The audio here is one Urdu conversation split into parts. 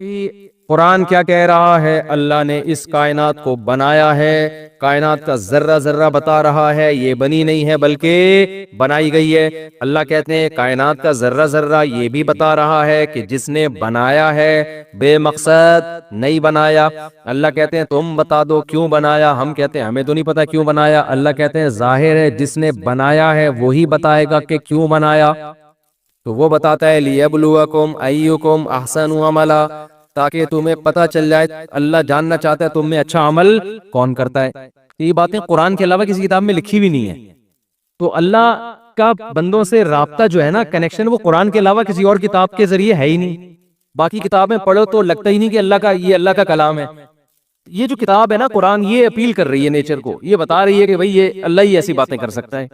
قرآن کیا کہہ رہا ہے؟ اللہ نے اس کائنات کو بنایا ہے، کائنات کا ذرہ ذرہ بتا رہا ہے، یہ بنی نہیں ہے بلکہ بنائی گئی ہے۔ اللہ کہتے ہیں کائنات کا ذرہ ذرہ یہ بھی بتا رہا ہے کہ جس نے بنایا ہے بے مقصد نہیں بنایا۔ اللہ کہتے ہیں تم بتا دو کیوں بنایا، ہم کہتے ہیں ہمیں تو نہیں پتا کیوں بنایا۔ اللہ کہتے ہیں ظاہر ہے جس نے بنایا ہے وہی بتائے گا کہ کیوں بنایا، تو وہ بتاتا ہے لیبلوکم ایکم احسن عملا، تاکہ تمہیں پتہ چل جائے، اللہ جاننا چاہتا ہے تم میں اچھا عمل کون کرتا ہے۔ یہ باتیں قرآن کے علاوہ کسی کتاب میں لکھی بھی نہیں ہے۔ تو اللہ کا بندوں سے رابطہ جو ہے نا، کنیکشن، وہ قرآن کے علاوہ کسی اور کتاب کے ذریعے ہے ہی نہیں۔ باقی کتابیں پڑھو تو لگتا ہی نہیں کہ اللہ کا کلام ہے۔ یہ جو کتاب ہے نا قرآن، یہ اپیل کر رہی ہے نیچر کو، یہ بتا رہی ہے کہ بھئی یہ اللہ ہی ایسی باتیں کر سکتا ہے۔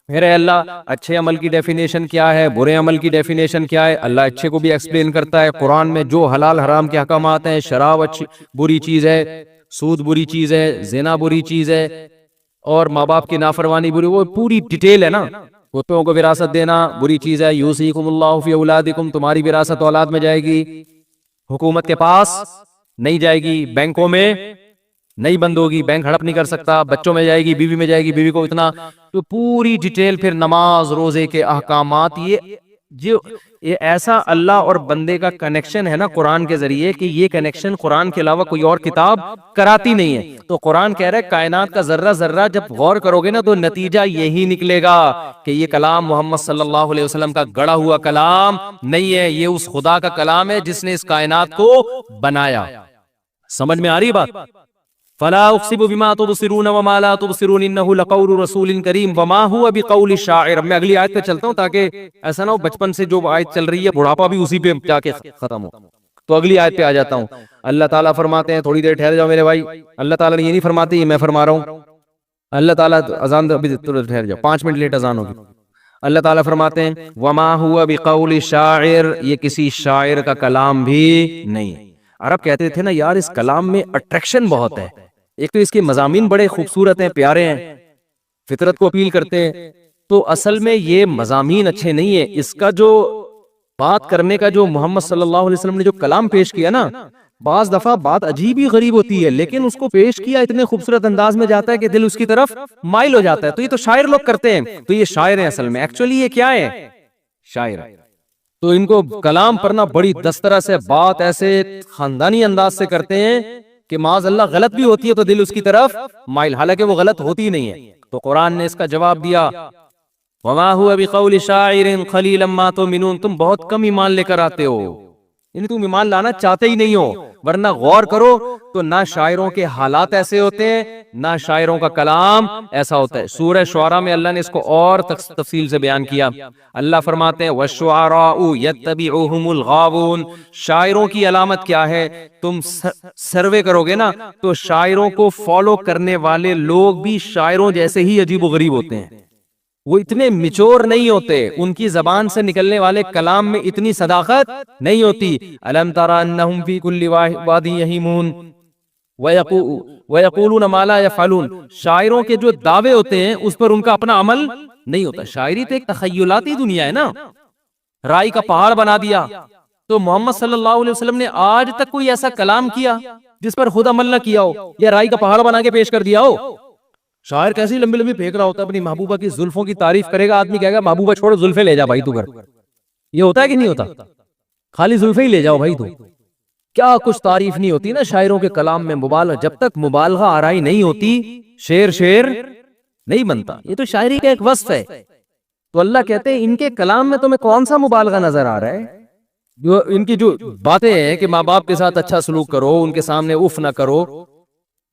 میرے اللہ اچھے عمل کی ڈیفینیشن کیا ہے، برے عمل کی ڈیفینیشن کیا ہے، اللہ اچھے کو بھی ایکسپلین کرتا ہے۔ قرآن میں جو حلال حرام کے احکامات ہیں، شراب بری چیز ہے، سود بری چیز ہے، زنا بری چیز ہے، اور ماں باپ کی نافرمانی بری، وہ پوری ڈیٹیل ہے نا۔ کتوں کو وراثت دینا بری چیز ہے، یوصیکم اللہ فی اولادکم، تمہاری وراثت اولاد میں جائے گی، حکومت کے پاس نہیں جائے گی، بینکوں میں نہیں بند ہوگی، بینک ہڑپ نہیں کر سکتا، بچوں میں جائے گی، بیوی میں جائے گی، بیوی کو اتنا، تو پوری ڈیٹیل۔ پھر نماز روزے کے احکامات، یہ ایسا اللہ اور بندے کا کنیکشن ہے نا قرآن کے ذریعے، کہ یہ کنیکشن قرآن کے علاوہ کوئی اور کتاب کراتی نہیں ہے۔ تو قرآن کہہ رہا ہے کائنات کا ذرہ ذرہ جب غور کرو گے نا تو نتیجہ یہی نکلے گا کہ یہ کلام محمد صلی اللہ علیہ وسلم کا گڑھا ہوا کلام نہیں ہے، یہ اس خدا کا کلام ہے جس نے اس کائنات کو بنایا۔ سمجھ میں آ رہی بات؟ فلا اقسم بما تبصرون وما لا تبصرون انه لقول رسول کریم وما هو بقول الشاعر۔ میں اگلی آیت پہ چلتا ہوں تاکہ ایسا نہ ہو بچپن سے جو آیت چل رہی ہے بڑھاپا بھی اسی پہ جا کے ختم ہو۔ تو اگلی آیت پہ آ جاتا ہوں۔ اللہ تعالیٰ فرماتے ہیں، تھوڑی دیر ٹھہر جاؤ میرے بھائی، اللہ تعالیٰ نے یہ نہیں فرماتے، یہ میں فرما رہا ہوں۔ اللہ تعالیٰ اذان، ابھی ٹھہر جاؤ، 5 منٹ لیٹ اذان ہوگی۔ اللہ تعالیٰ فرماتے ہیں وما هو بقول الشاعر، یہ کسی شاعر کا کلام بھی نہیں۔ عرب کہتے تھے نا یار اس کلام میں اٹریکشن بہت ہے، ایک تو اس کے مضامین بڑے خوبصورت ہیں، پیارے ہیں، فطرت کو اپیل کرتے ہیں، تو اصل میں یہ مضامین اچھے نہیں ہیں۔ اس کا جو بات کرنے کا جو محمد صلی اللہ علیہ وسلم نے جو کلام پیش کیا نا، بعض دفعہ بات عجیب ہی غریب ہوتی ہے، لیکن اس کو پیش کیا اتنے خوبصورت انداز میں جاتا ہے کہ دل اس کی طرف مائل ہو جاتا ہے۔ تو یہ تو شاعر لوگ کرتے ہیں، تو یہ شاعر ہیں اصل میں، ایکچولی یہ کیا ہے؟ شاعر۔ تو ان کو کلام پڑھنا بڑی دسترس سے، بات ایسے خاندانی انداز سے کرتے ہیں کہ معاذ اللہ غلط بھی ہوتی ہے تو دل اس کی طرف مائل، حالانکہ وہ غلط ہوتی نہیں ہے۔ تو قرآن نے اس کا جواب دیا وما هو بقول شاعر قلیلا ما تؤمنون، تم بہت کم ایمان لے کر آتے ہو، یعنی تم ایمان لانا چاہتے ہی نہیں ہو، ورنہ غور کرو تو نہ شاعروں کے حالات ایسے ہوتے ہیں، نہ شاعروں کا کلام ایسا ہوتا ہے۔ سورہ شعراء میں اللہ نے اس کو اور تفصیل سے بیان کیا۔ اللہ فرماتے ہیں وَالشُّعَرَاءُ يَتَّبِعُهُمُ الْغَاوُونَ، شاعروں کی علامت کیا ہے؟ تم سروے کرو گے نا تو شاعروں کو فالو کرنے والے لوگ بھی شاعروں جیسے ہی عجیب و غریب ہوتے ہیں، وہ اتنے میچور نہیں ہوتے، ان کی زبان سے نکلنے والے کلام میں اتنی صداقت نہیں ہوتی۔ أَلَمْ تَرَ أَنَّهُمْ فِي كُلِّ وَادٍ يَهِيمُونَ وَيَقُولُونَ مَا لَا يَفْعَلُونَ، شاعروں کے جو دعوے ہوتے ہیں اس پر ان کا اپنا عمل نہیں ہوتا۔ شاعری تو ایک تخیلاتی دنیا ہے نا، رائی کا پہاڑ بنا دیا۔ تو محمد صلی اللہ علیہ وسلم نے آج تک کوئی ایسا کلام کیا جس پر خود عمل نہ کیا ہو، یا رائی کا پہاڑ بنا کے پیش کر دیا ہو؟ شاعر کیسی لمبی لمبی پھینک رہا ہوتا ہے، اپنی محبوبہ کی زلفوں کی تعریف کرے گا، آدمی کہے گا محبوبہ چھوڑ زلفیں لے جا بھائی تو گھر۔ یہ ہوتا ہے کہ نہیں ہوتا؟ خالی زلفیں ہی لے جاؤ بھائی تو، کیا کچھ تعریف نہیں ہوتی نا شاعروں کے کلام میں۔ مبالغہ، جب تک مبالغہ آرائی نہیں ہوتی شعر نہیں بنتا۔ یہ تو شاعری کا ایک وصف ہے۔ تو اللہ کہتے ہیں ان کے کلام میں تمہیں کون سا مبالغہ نظر آ رہا ہے؟ جو ان کی جو باتیں ہیں کہ ماں باپ کے ساتھ اچھا سلوک کرو، ان کے سامنے اف نہ کرو،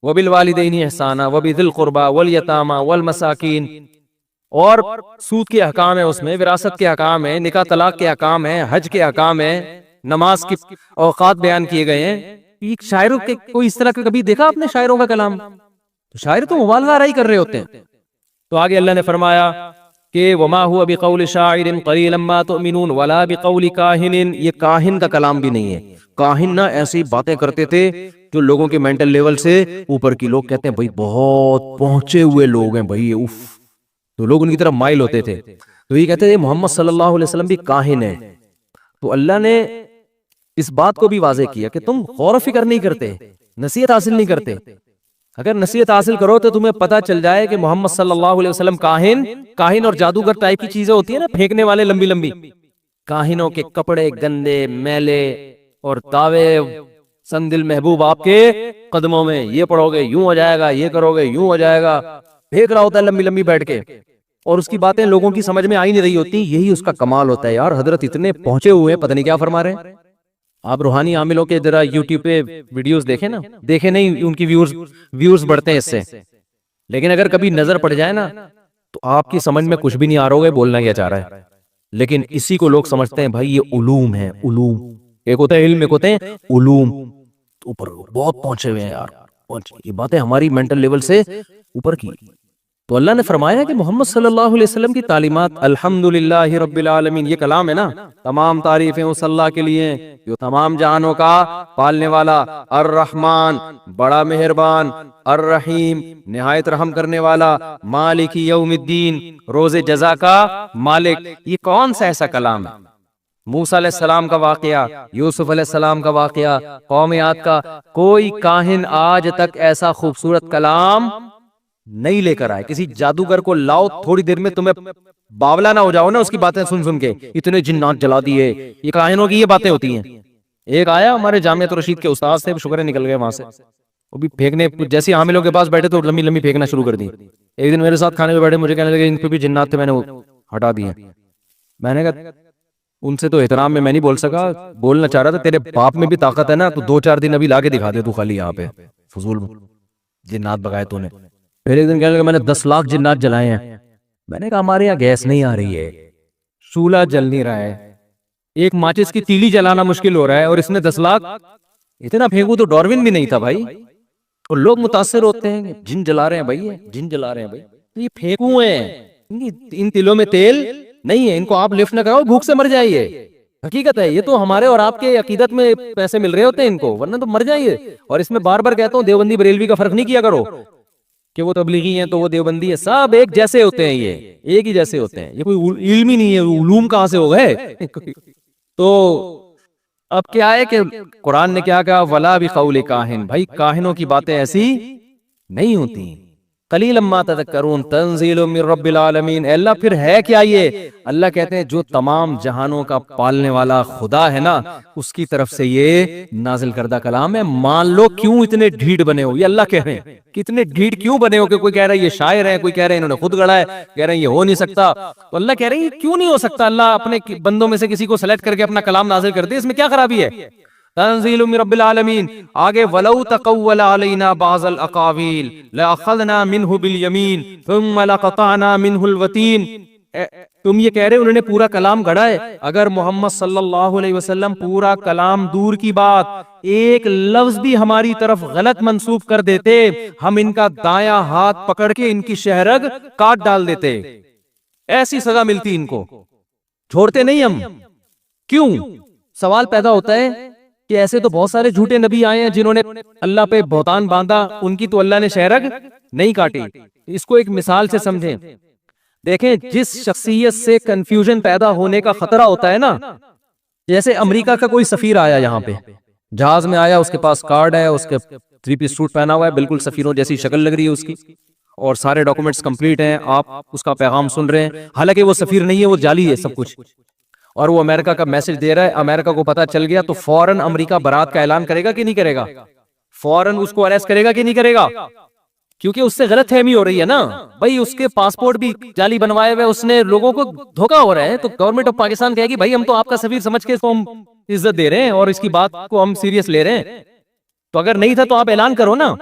وَبِالْوَالِدَيْنِ إِحْسَانًا وَبِذِي الْقُرْبَى وَالْيَتَامَى وَالْمَسَاكِينِ، اور سود کے احکام ہیں، اس میں وراثت کے احکام ہیں، نکاح طلاق کے احکام ہیں، حج کے احکام ہیں، نماز کے اوقات بیان کیے گئے ہیں۔ شاعروں کے کوئی اس طرح کا کبھی دیکھا آپ نے شاعروں کا کلام؟ تو شاعر تو مبالغہ آرائی کر رہے ہوتے ہیں۔ تو آگے اللہ نے فرمایا کہ وما هو بقول شاعر قلیلا ما تؤمنون ولا بقول کاہن، یہ کاہن کا کلام بھی نہیں ہے۔ کاہن نہ ایسی باتیں کرتے تھے جو لوگوں کے مینٹل لیول سے اوپر کی، لوگ کہتے ہیں بھائی بہت پہنچے ہوئے لوگ ہیں بھائی، اف، تو لوگ ان کی طرف مائل ہوتے تھے۔ تو یہ کہتے تھے محمد صلی اللہ علیہ وسلم بھی کاہن ہے۔ تو اللہ نے اس بات کو بھی واضح کیا کہ تم غور و فکر نہیں کرتے، نصیحت حاصل نہیں کرتے. اگر نصیحت حاصل کرو تو تمہیں پتہ چل جائے کہ محمد صلی اللہ علیہ وسلم کاہن اور جادوگر ٹائپ کی چیزیں ہوتی ہیں نا، پھینکنے والے لمبی لمبی. کاہنوں کے کپڑے گندے میلے اور دعوے سندل محبوب آپ کے قدموں میں، یہ پڑھو گے یوں ہو جائے گا، یہ کرو گے یوں ہو جائے گا، پھینک رہا ہوتا ہے لمبی لمبی بیٹھ کے، اور اس کی باتیں لوگوں کی سمجھ میں آ ہی نہیں رہی ہوتی. یہی اس کا کمال ہوتا ہے یار. حضرت اتنے پہنچے ہوئے ہیں، پتہ نہیں کیا فرما رہے ہیں. آپ روحانی عاملوں کے ذرا یوٹیوب پہ ویڈیوز دیکھیں نا، دیکھیں نہیں ان کی ویوز بڑھتے ہیں اس سے، لیکن اگر کبھی نظر پڑ جائے نا تو آپ کی سمجھ میں کچھ بھی نہیں آ رہا ہوگا بولنا کیا چاہ رہا ہے. لیکن اسی کو لوگ سمجھتے ہیں بھائی یہ علوم ہے. علوم ایک ہوتا ہے علم، ایک ہوتے ہیں علوم. اوپر بہت پہنچے ہوئے ہیں یار، یہ باتیں ہماری مینٹل لیول سے اوپر کی. تو اللہ نے فرمایا کہ محمد صلی اللہ علیہ وسلم کی تعلیمات الحمدللہ رب العالمین، یہ کلام ہے نا، تمام تعریفیں اس اللہ کے لیے جو تمام جہانوں کا پالنے والا، الرحمن بڑا مہربان، الرحیم نہایت رحم کرنے والا، مالک یوم الدین روز جزا کا مالک. یہ کون سا ایسا کلام ہے؟ موسیٰ علیہ السلام کا واقعہ، یوسف علیہ السلام کا واقعہ، قوم عاد کا. کوئی کاہن آج تک ایسا خوبصورت کلام نہیں لے کر آئے. کسی جادوگر کو لاؤ، تھوڑی دیر میں تمہیں باولا نہ ہو جاؤ نا اس کی باتیں سن سن کے، اتنے جنات جلا دیے. یہ کاہنوں کی یہ باتیں ہوتی ہیں. ایک آیا ہمارے جامعہ رشید کے استاد سے، شکر ہے نکل گئے وہاں سے، وہ بھی پھینکنے جیسے عاملوں کے پاس بیٹھے تو لمبی لمبی پھینکنا شروع کر دی. ایک دن میرے ساتھ کھانے پہ بیٹھے، مجھے کہنے لگے ان پہ بھی جنات تھے، میں نے وہ ہٹا دیے. میں نے کہا ان سے تو احترام میں نہیں بول سکا، بولنا چاہ رہا تھا تیرے باپ میں بھی طاقت ہے نا، تو 2-4 دن ابھی لا کے دکھا دے تو خالی یہاں پہ فضول جنات بگائے تو نے. پھر ایک دن کہنے لگا میں نے 10 لاکھ جنات جلائے ہیں. میں نے کہا ہمارے یہاں گیس نہیں آ رہی ہے، چولہا جل نہیں رہا ہے، ایک ماچس کی تیلی جلانا مشکل ہو رہا ہے، اور اس نے 10 لاکھ اتنا پھینکوں تو ڈاروین بھی نہیں تھا بھائی. اور لوگ متاثر ہوتے ہیں جن جلا رہے ہیں بھائی، جن جلا رہے ہیں بھائی، یہ پھینکوں ہیں، ان تلوں میں تیل نہیں ہے، ان کو آپ لفٹ نہ کراؤ بھوک سے مر جائیے. حقیقت ہے، یہ تو ہمارے اور آپ کے عقیدت میں پیسے مل رہے ہوتے ہیں ان کو، ورنہ تو مر جائیے. اور اس میں بار بار کہتا ہوں دیوبندی بریلوی کا فرق نہیں کیا کرو کہ وہ تبلیغی ہیں تو وہ دیوبندی ہے، سب ایک جیسے ہوتے ہیں، یہ ایک ہی جیسے ہوتے ہیں. یہ کوئی علم ہی نہیں ہے، علوم کہاں سے ہو گئے. تو اب کیا ہے کہ قرآن نے کیا کہا، ولا بقول کاہن، بھائی کاہنوں کی باتیں ایسی نہیں ہوتی. قلیلا ما تذکرون تنزیل من رب العالمین. اے اللہ پھر ہے کیا یہ؟ اللہ کہتے ہیں جو تمام جہانوں کا پالنے والا خدا ہے نا، اس کی طرف سے یہ نازل کردہ کلام ہے. مان لو کیوں اتنے ڈھیٹ بنے ہو، یہ اللہ کہہ رہے ہیں کہ اتنے ڈھیٹ کیوں بنے ہو، کہ کوئی کہہ رہا ہے یہ شاعر ہے، کوئی کہہ رہا ہے انہوں نے خود گڑھا ہے، کہہ رہے ہیں یہ ہو نہیں سکتا. تو اللہ کہہ رہے ہیں یہ کیوں نہیں ہو سکتا؟ اللہ اپنے بندوں میں سے کسی کو سلیکٹ کر کے اپنا کلام نازل کر دے، اس میں کیا خرابی ہے؟ تنزیل من رب العالمین. آگے ولو تقول علینا بعض الاقاویل لاخذنا منہ بالیمین ثم لقطعنا منہ الوتین. تم یہ کہہ رہے انہوں نے پورا کلام گھڑا ہے. اگر محمد صلی اللہ علیہ وسلم پورا کلام دور کی بات، ایک لفظ بھی ہماری طرف غلط منسوب کر دیتے، ہم ان کا دایاں ہاتھ پکڑ کے ان کی شہرگ کاٹ ڈال دیتے. ایسی سزا ملتی ان کو، چھوڑتے نہیں ہم. کیوں؟ سوال پیدا ہوتا ہے کہ ایسے تو بہت سارے جھوٹے نبی آئے ہیں جنہوں نے اللہ پہ بہتان باندھا، ان کی تو اللہ نے شہرگ نہیں کاٹی. اس کو ایک مثال سے سمجھیں. دیکھیں جس شخصیت سے کنفیوژن پیدا ہونے کا خطرہ ہوتا ہے نا، جیسے امریکہ کا کوئی سفیر آیا یہاں پہ، جہاز میں آیا، اس کے پاس کارڈ ہے، اس کے 3 پیس سوٹ پہنا ہوا ہے، بالکل سفیروں جیسی شکل لگ رہی ہے اس کی، اور سارے ڈاکومنٹس کمپلیٹ ہیں، آپ اس کا پیغام سن رہے ہیں. حالانکہ وہ سفیر نہیں ہے، وہ جعلی ہے سب کچھ، اور وہ امریکہ کا میسج دے رہا ہے. امریکہ کو پتا چل گیا تو فوراً امریکہ برات کا اعلان کرے گا کہ نہیں کرے گا؟ فوراً اس کو اریسٹ کرے گا کہ نہیں کرے گا؟ کیونکہ اس سے غلط فہمی ہو رہی ہے نا بھائی، اس کے پاسپورٹ بھی جعلی بنوائے ہوئے، اس نے لوگوں کو دھوکا ہو رہا ہے. تو گورنمنٹ آف پاکستان کہے گی بھائی ہم تو آپ کا سفیر سمجھ کے اس کو ہم عزت دے رہے ہیں اور اس کی بات کو ہم سیریس لے رہے ہیں، تو اگر نہیں تھا تو آپ اعلان کرو نا.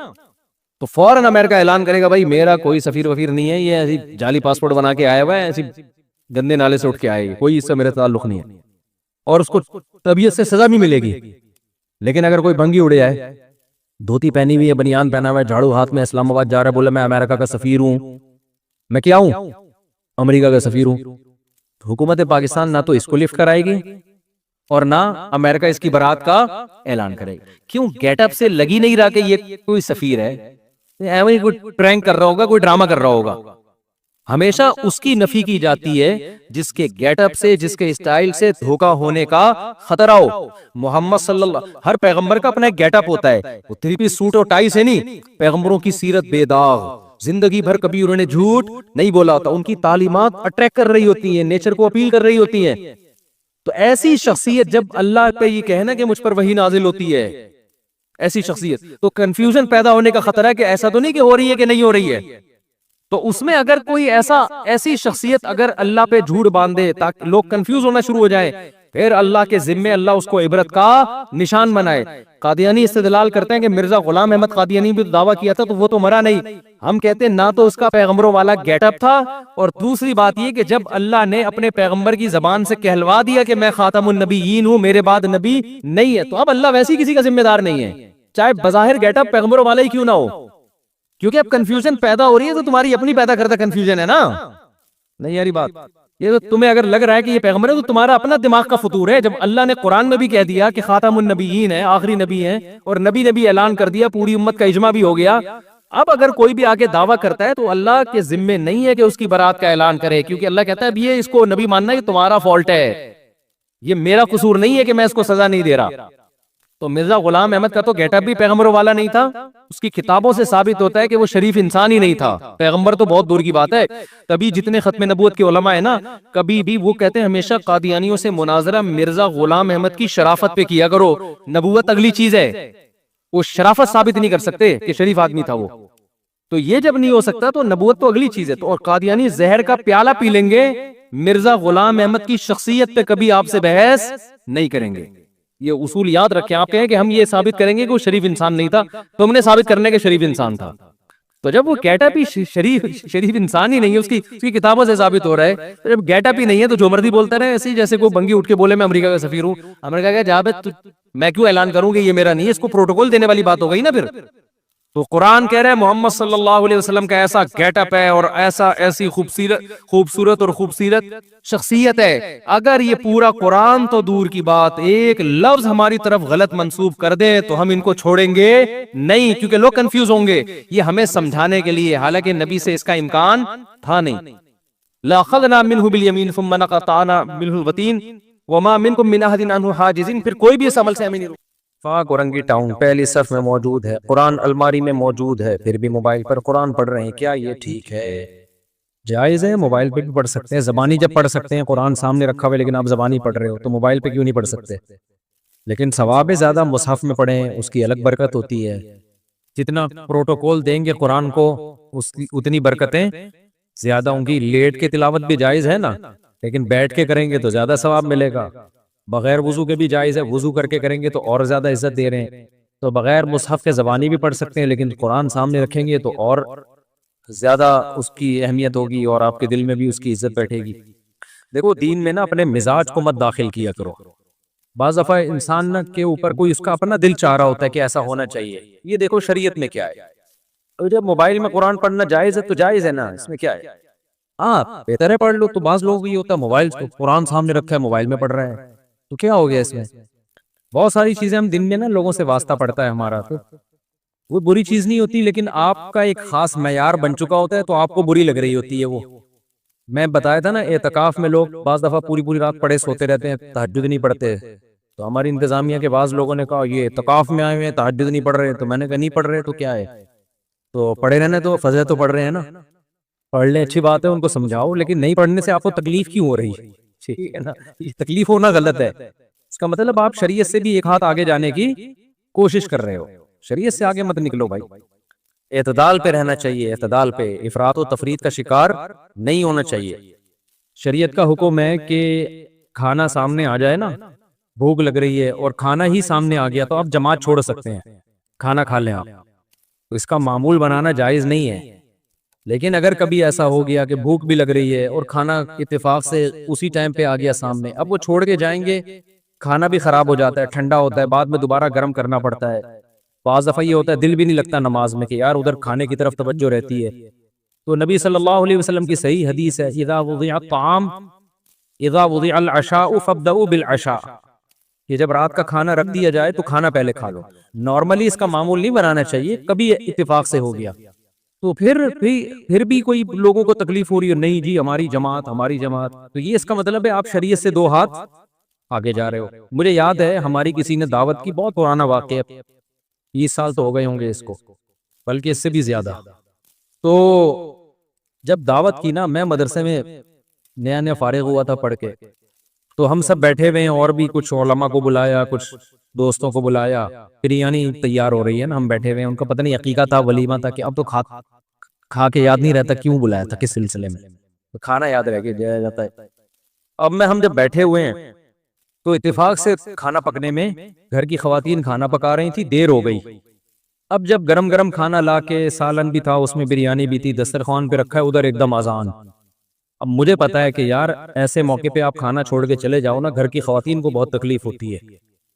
تو فوراً امریکہ اعلان کرے گا بھائی میرا کوئی سفیر وفیر نہیں ہے، یہ ایسی جعلی پاسپورٹ بنا کے آیا ہوا ہے، ایسی گندے نالے سے اٹھ کے آئے، کوئی اس سے میرا تعلق نہیں ہے، اور اس کو طبیعت سے سزا بھی ملے گی. لیکن اگر کوئی بھنگی اڑے آئے، دھوتی پہنی ہوئی ہے، بنیان پہنا ہوا ہے، جھاڑو ہاتھ میں، اسلام آباد جا رہا ہے، بولے میں امریکہ کا سفیر ہوں، میں کیا ہوں؟ امریکہ کا سفیر ہوں. حکومت پاکستان نہ تو اس کو لفٹ کرائے گی اور نہ امریکہ اس کی برات کا اعلان کرے گا. کیوں؟ گیٹ اپ سے لگی نہیں رہا کہ یہ کوئی سفیر ہے، ایویں کوئی پرینک کر رہا ہوگا، کوئی ڈرامہ کر رہا ہوگا. ہمیشہ اس کی نفی کی جاتی ہے جس کے گیٹ اپ سے، جس کے اسٹائل سے دھوکا ہونے کا خطرہ ہو۔ محمد صلی اللہ، ہر پیغمبر کا اپنا ایک گیٹ اپ ہوتا ہے، وہ 3 پیس سوٹ اور ٹائی سے نہیں۔ پیغمبروں کی سیرت بے داغ، زندگی بھر کبھی انہوں نے جھوٹ نہیں بولا ہوتا، ان کی تعلیمات اٹریکٹ کر رہی ہوتی ہیں، نیچر کو اپیل کر رہی ہوتی ہیں۔ تو ایسی شخصیت جب اللہ پہ یہ کہنا کہ مجھ پر وحی نازل ہوتی ہے، ایسی شخصیت، تو کنفیوژن پیدا ہونے کا خطرہ ہے کہ ایسا تو نہیں کہ ہو رہی ہے کہ نہیں ہو رہی ہے۔ تو اس میں اگر کوئی ایسی شخصیت اگر اللہ پہ جھوٹ باندھے تاکہ لوگ کنفیوز ہونا شروع ہو جائیں، پھر اللہ کے ذمے اللہ اس کو عبرت کا نشان بنائے۔ قادیانی استدلال کرتے ہیں کہ مرزا غلام احمد قادیانی بھی دعویٰ کیا تھا تو وہ تو مرا نہیں۔ ہم کہتے ہیں نہ تو اس کا پیغمبروں والا گیٹ اپ تھا، اور دوسری بات یہ کہ جب اللہ نے اپنے پیغمبر کی زبان سے کہلوا دیا کہ میں خاتم النبیین ہوں، میرے بعد نبی نہیں ہے، تو اب اللہ ویسی کسی کا ذمہ دار نہیں ہے، چاہے بظاہر گیٹ اپ پیغمبروں والا ہی کیوں نہ ہو، کیونکہ اب کنفیوژن پیدا ہو رہی ہے تو تمہاری اپنی پیدا کرتا کنفیوژن ہے نا، نہیں یاری بات یہ تو تمہیں اگر لگ رہا ہے کہ یہ پیغمبر ہے تو تمہارا اپنا دماغ کا فطور ہے۔ جب اللہ نے قرآن میں بھی کہہ دیا کہ خاتم النبیین ہے، آخری نبی ہیں، اور نبی اعلان کر دیا، پوری امت کا اجماع بھی ہو گیا، اب اگر کوئی بھی آگے دعویٰ کرتا ہے تو اللہ کے ذمے نہیں ہے کہ اس کی برات کا اعلان کرے، کیونکہ اللہ کہتا ہے اب یہ اس کو نبی ماننا یہ تمہارا فالٹ ہے، یہ میرا قصور نہیں ہے کہ میں اس کو سزا نہیں دے رہا۔ تو مرزا غلام احمد کا تو گیٹ اپ بھی پیغمبروں والا نہیں تھا، اس کی کتابوں سے ثابت ہوتا ہے کہ وہ شریف انسان ہی نہیں تھا، پیغمبر تو بہت دور کی بات ہے۔ تبھی جتنے ختم نبوت کے علماء ہیں نا، کبھی بھی وہ کہتے ہیں ہمیشہ قادیانیوں سے مناظرہ مرزا غلام احمد کی شرافت پہ کیا کرو، نبوت اگلی چیز ہے، وہ شرافت ثابت نہیں کر سکتے کہ شریف آدمی تھا وہ، تو یہ جب نہیں ہو سکتا تو نبوت تو اگلی چیز ہے۔ تو اور قادیانی زہر کا پیالہ پی لیں گے، مرزا غلام احمد کی شخصیت پہ کبھی آپ سے بحث نہیں کریں گے۔ یہ اصول یاد رکھیں، آپ کہیں کہ ہم یہ ثابت کریں گے کہ وہ شریف انسان نہیں تھا، تو ہم نے ثابت کرنے کے شریف انسان تھا، تو جب وہ گیٹ اپ ہی شریف انسان ہی نہیں ہے، اس کی کتابوں سے ثابت ہو رہا ہے، تو جب گیٹ اپ ہی نہیں ہے تو جو مرضی بولتا رہے، ایسے جیسے کوئی بنگی اٹھ کے بولے میں امریکہ کا سفیر ہوں، امریکہ کا جاب میں کیوں اعلان کروں کہ یہ میرا نہیں ہے، اس کو پروٹوکول دینے والی بات ہو گئی نا پھر۔ تو قرآن کہہ رہا ہے محمد صلی اللہ علیہ وسلم کا ایسا گیٹ اپ ہے اور ایسی خوبصورت اور خوبصورت شخصیت ہے، اگر یہ پورا قرآن تو دور کی بات ایک لفظ ہماری طرف غلط منسوب کر دے تو ہم ان کو چھوڑیں گے نہیں، کیونکہ لوگ کنفیوز ہوں گے، یہ ہمیں سمجھانے کے لیے، حالانکہ نبی سے اس کا امکان تھا نہیں۔ لَأَخَذْنَا مِنْهُ بِالْيَمِينِ ثُمَّ لَقَطَعْنَا مِنْهُ الْوَتِينَ وَمَا مِنْكُمْ مِنْ أَحَدٍ عَنْهُ حَاجِزِينَ، پھر کوئی بھی اس عمل سے ہمیں نہیں روکے۔ فاق اورنگی ٹاؤن پہلی صف میں موجود ہے، قرآن الماری میں موجود ہے، پھر بھی موبائل پر قرآن پڑھ رہے ہیں، کیا یہ ٹھیک ہے؟ جائز ہے، موبائل پہ بھی پڑھ سکتے ہیں، زبانی جب پڑھ سکتے ہیں، قرآن سامنے رکھا ہوئے لیکن آپ زبانی پڑھ رہے ہو تو موبائل پہ کیوں نہیں پڑھ سکتے؟ لیکن ثواب زیادہ مصحف میں پڑھیں، اس کی الگ برکت ہوتی ہے، جتنا پروٹوکول دیں گے قرآن کو اس کی اتنی برکتیں زیادہ ہوں گی۔ لیٹ کے تلاوت بھی جائز ہے نا، لیکن بیٹھ کے کریں گے تو زیادہ ثواب ملے گا۔ بغیر وضو کے بھی جائز ہے، وضو کر کے کریں گے تو اور زیادہ عزت دے رہے ہیں۔ تو بغیر مصحف کے زبانی بھی پڑھ سکتے ہیں، لیکن قرآن سامنے رکھیں گے تو اور زیادہ اس کی اہمیت ہوگی اور آپ کے دل میں بھی اس کی عزت بیٹھے گی۔ دیکھو دین میں نا اپنے مزاج کو مت داخل کیا کرو، بعض دفعہ انسان کے اوپر کوئی اس کا اپنا دل چاہ رہا ہوتا ہے کہ ایسا ہونا چاہیے، یہ دیکھو شریعت میں کیا ہے۔ تو جب موبائل میں قرآن پڑھنا جائز ہے تو جائز ہے نا، اس میں کیا ہے؟ آپ بہتر ہے پڑھ لو۔ تو بعض لوگ یہ ہوتا ہے موبائل قرآن سامنے رکھا ہے موبائل میں پڑھ رہا ہے، تو کیا ہو گیا اس میں؟ بہت ساری چیزیں ہم دن میں نا لوگوں سے واسطہ پڑتا ہے ہمارا، تو وہ بری چیز نہیں ہوتی، لیکن آپ کا ایک خاص معیار بن چکا ہوتا ہے تو آپ کو بری لگ رہی ہوتی ہے۔ وہ میں بتایا تھا نا اعتکاف میں لوگ بعض دفعہ پوری رات پڑے سوتے رہتے ہیں، تہجد نہیں پڑھتے، تو ہماری انتظامیہ کے بعض لوگوں نے کہا یہ اعتکاف میں آئے ہوئے ہیں تہجد نہیں پڑھ رہے، تو میں نے کہا نہیں پڑھ رہے تو کیا ہے، تو پڑھے رہنے تو فجر تو پڑھ رہے ہیں نا، پڑھ لیں اچھی بات ہے، ان کو سمجھاؤ، لیکن نہیں پڑھنے سے آپ کو تکلیف کیوں ہو رہی ہے؟ ٹھیک ہے نا، یہ تکلیف ہونا غلط ہے، اس کا مطلب آپ شریعت سے بھی ایک ہاتھ آگے جانے کی کوشش کر رہے ہو، شریعت سے آگے مت نکلو بھائی۔ اعتدال پہ رہنا چاہیے، اعتدال پہ، افراط و تفریط کا شکار نہیں ہونا چاہیے۔ شریعت کا حکم ہے کہ کھانا سامنے آ جائے نا، بھوک لگ رہی ہے اور کھانا ہی سامنے آ گیا تو آپ جماعت چھوڑ سکتے ہیں، کھانا کھا لیں آپ، تو اس کا معمول بنانا جائز نہیں ہے۔ لیکن اگر کبھی ایسا ہو گیا کہ بھوک بھی لگ رہی ہے اور کھانا اتفاق سے اسی ٹائم پہ آ گیا سامنے، اب وہ چھوڑ کے جائیں گے، کھانا بھی خراب ہو جاتا ہے، ٹھنڈا ہوتا ہے، بعد میں دوبارہ گرم کرنا پڑتا ہے، بعض دفعہ یہ ہوتا ہے دل بھی نہیں لگتا نماز میں کہ یار ادھر کھانے کی طرف توجہ رہتی ہے۔ تو نبی صلی اللہ علیہ وسلم کی صحیح حدیث ہے اذا وضع الطعام اذا وضع العشاء فابدؤوا بالعشاء، کہ جب رات کا کھانا رکھ دیا جائے تو کھانا پہلے کھا لو۔ نارملی اس کا معمول نہیں بنانا چاہیے، کبھی اتفاق سے ہو گیا تو پھر بھی کوئی لوگوں کو تکلیف ہو رہی ہے، نہیں جی ہماری جماعت ہماری جماعت، تو یہ اس کا مطلب ہے آپ شریعت سے 2 ہاتھ آگے جا رہے ہو۔ مجھے یاد ہے ہماری کسی نے دعوت کی، بہت پرانا واقعہ، 20 سال تو ہو گئے ہوں گے اس کو، بلکہ اس سے بھی زیادہ۔ تو جب دعوت کی نا، میں مدرسے میں نیا نیا فارغ ہوا تھا پڑھ کے، تو ہم سب بیٹھے ہوئے ہیں، اور بھی کچھ علماء کو بلایا، کچھ دوستوں کو بلایا، بریانی تیار ہو رہی ہے نا، ہم بیٹھے ہوئے ہیں، ان کو پتہ نہیں عقیقہ تھا ولیمہ تھا کہ اب تو کھا کے یاد نہیں رہتا کیوں بلایا تھا، کس سلسلے میں، تو کھانا یاد رہ کے جایا جاتا ہے۔ اب ہم جب بیٹھے ہوئے ہیں تو اتفاق سے کھانا پکنے میں گھر کی خواتین کھانا پکا رہی تھی، دیر ہو گئی۔ اب جب گرم گرم کھانا لا کے، سالن بھی تھا اس میں، بریانی بھی تھی، دسترخوان پہ رکھا ہے، ادھر ایک دم اذان۔ اب مجھے پتا ہے کہ یار ایسے موقع پہ آپ کھانا چھوڑ کے چلے جاؤ نا، گھر کی خواتین کو بہت تکلیف ہوتی ہے،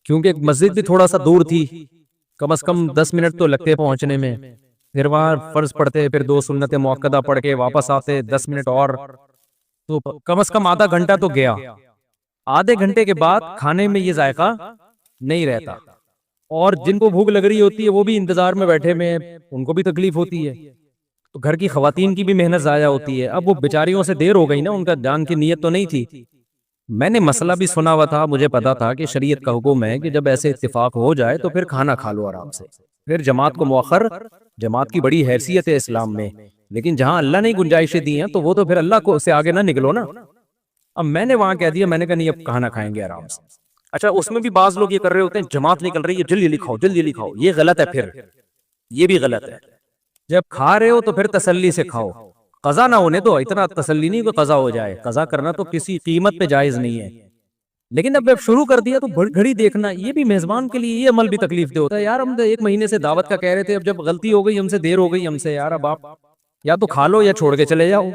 کیونکہ مسجد بھی تھوڑا سا دور تھی، کم از کم 10 منٹ تو لگتے پہنچنے میں، پھر وہاں فرض پڑھتے، پھر 2 سنت مؤکدہ پڑھ کے واپس آتے 10 منٹ اور، تو کم از کم آدھا گھنٹہ تو گیا۔ آدھے گھنٹے کے بعد کھانے میں یہ ذائقہ نہیں رہتا، اور جن کو بھوک لگ رہی ہوتی ہے وہ بھی انتظار میں بیٹھے میں، ان کو بھی تکلیف ہوتی ہے، تو گھر کی خواتین کی بھی محنت ضائع ہوتی ہے۔ اب وہ بیچاریوں سے دیر ہو گئی نا، ان کا جان کی نیت تو نہیں تھی۔ میں نے مسئلہ بھی سنا ہوا تھا، مجھے پتا تھا کہ شریعت کا حکم ہے کہ جب ایسے اتفاق ہو جائے تو پھر کھانا کھا لو آرام سے، پھر جماعت کو مؤخر، جماعت کی بڑی حیثیت ہے اسلام میں، لیکن جہاں اللہ نے گنجائشیں دی ہیں تو وہ تو پھر اللہ کو سے آگے نہ نکلو نا۔ اب میں نے وہاں کہہ دیا، میں نے کہا نہیں اب کھانا کھائیں گے آرام سے۔ اچھا اس میں بھی بعض لوگ یہ کر رہے ہوتے ہیں، جماعت نکل رہی ہے جلدی جلدی کھاؤ جلدی جلدی کھاؤ، یہ غلط ہے، پھر یہ بھی غلط ہے۔ جب کھا رہے ہو تو پھر تسلی سے کھاؤ، قضا نہ ہونے دو، اتنا تسلی نہیں کہ قضا ہو جائے، قضا کرنا تو کسی قیمت پہ جائز نہیں ہے، لیکن اب شروع کر دیا تو گھڑی دیکھنا، یہ بھی میزبان کے لیے یہ عمل بھی تکلیف دہ ہوتا ہے۔ یار ہم 1 مہینے سے دعوت کا کہہ رہے تھے، اب جب غلطی ہو گئی ہم سے، دیر ہو گئی ہم سے، یار اب آپ یا تو کھا لو یا چھوڑ کے چلے جاؤ،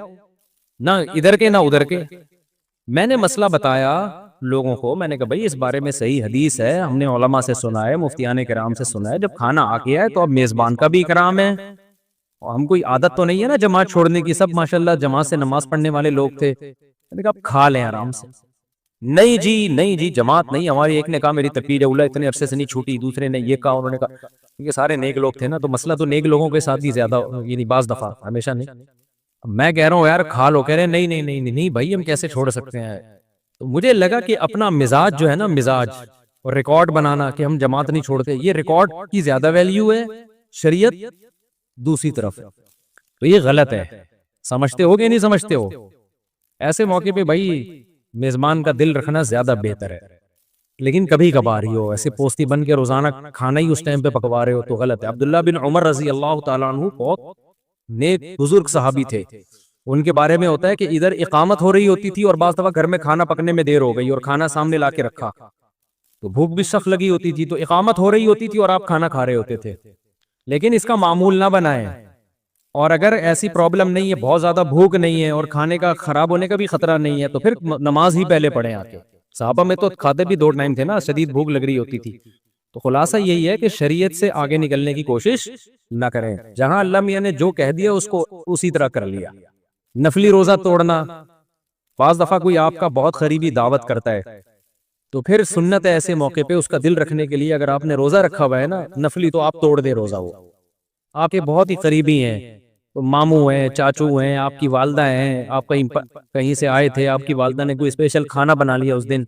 نہ ادھر کے نہ ادھر کے۔ میں نے مسئلہ بتایا لوگوں کو، میں نے کہا بھائی اس بارے میں صحیح حدیث ہے، ہم نے علماء سے سنا ہے، مفتیان کرام سے سنا ہے، جب کھانا آ گیا ہے تو اب میزبان کا بھی اکرام ہے، ہم کوئی عادت تو نہیں ہے نا جماعت چھوڑنے کی، سب ماشاءاللہ جماعت سے نماز پڑھنے والے لوگ تھے، میں نے کہا اب کھا لیں آرام سے۔ نہیں جی جماعت نہیں، ہماری ایک نے کہا میری تکبیر اولیٰ اتنے عرصے سے نہیں چھوٹی، دوسرے نے یہ کہا، انہوں نے کہا، کیونکہ سارے نیک لوگ تھے نا، تو مسئلہ تو نیک لوگوں کے ساتھ ہی زیادہ، یعنی بعض دفعہ، ہمیشہ نہیں۔ میں کہہ رہا ہوں یار کھا لو، کہہ رہے نہیں بھائی ہم کیسے چھوڑ سکتے ہیں۔ تو مجھے لگا کہ اپنا مزاج جو ہے نا، مزاج اور ریکارڈ بنانا کہ ہم جماعت نہیں چھوڑتے، یہ ریکارڈ کی زیادہ ویلیو ہے، شریعت دوسری طرف، تو یہ غلط ہے۔ سمجھتے ہو کہ نہیں سمجھتے ہو؟ ایسے موقع پہ بھائی میزبان کا دل رکھنا زیادہ بہتر ہے، لیکن کبھی کبھار ہی ہو، ایسے پوستی بن کے روزانہ کھانا ہی اس ٹائم پہ پکوا رہے ہو تو غلط ہے۔ عبداللہ بن عمر رضی اللہ تعالیٰ عنہ بہت نیک بزرگ صحابی تھے، ان کے بارے میں ہوتا ہے کہ ادھر اقامت ہو رہی ہوتی تھی اور بعض دفعہ گھر میں کھانا پکنے میں دیر ہو گئی اور کھانا سامنے لا کے رکھا، تو بھوک بھی سخت لگی ہوتی تھی، تو اقامت ہو رہی ہوتی تھی اور آپ کھانا کھا رہے ہوتے تھے، لیکن اس کا معمول نہ بنائیں۔ اور اگر ایسی پرابلم نہیں ہے، بہت زیادہ بھوک نہیں ہے اور کھانے کا خراب ہونے کا بھی خطرہ نہیں ہے، تو پھر نماز ہی پہلے پڑھیں آ کے۔ صحابہ میں تو کھاتے بھی 2 ٹائم تھے نا، شدید بھوک لگ رہی ہوتی تھی۔ تو خلاصہ یہی ہے کہ شریعت سے آگے نکلنے کی کوشش نہ کریں، جہاں اللہ میاں نے جو کہہ دیا اس کو اسی طرح کر لیا۔ نفلی روزہ توڑنا، بعض دفعہ کوئی آپ کا بہت قریبی دعوت کرتا ہے تو پھر سنت ہے ایسے موقع پہ اس کا دل رکھنے کے لیے، اگر آپ نے روزہ رکھا ہوا ہے نا نفلی، تو آپ توڑ دیں روزہ، وہ آپ کے بہت ہی قریبی ہیں، ماموں ہیں، چاچو ہیں، آپ کی والدہ ہیں، آپ کہیں سے آئے تھے، آپ کی والدہ نے کوئی اسپیشل کھانا بنا لیا اس دن،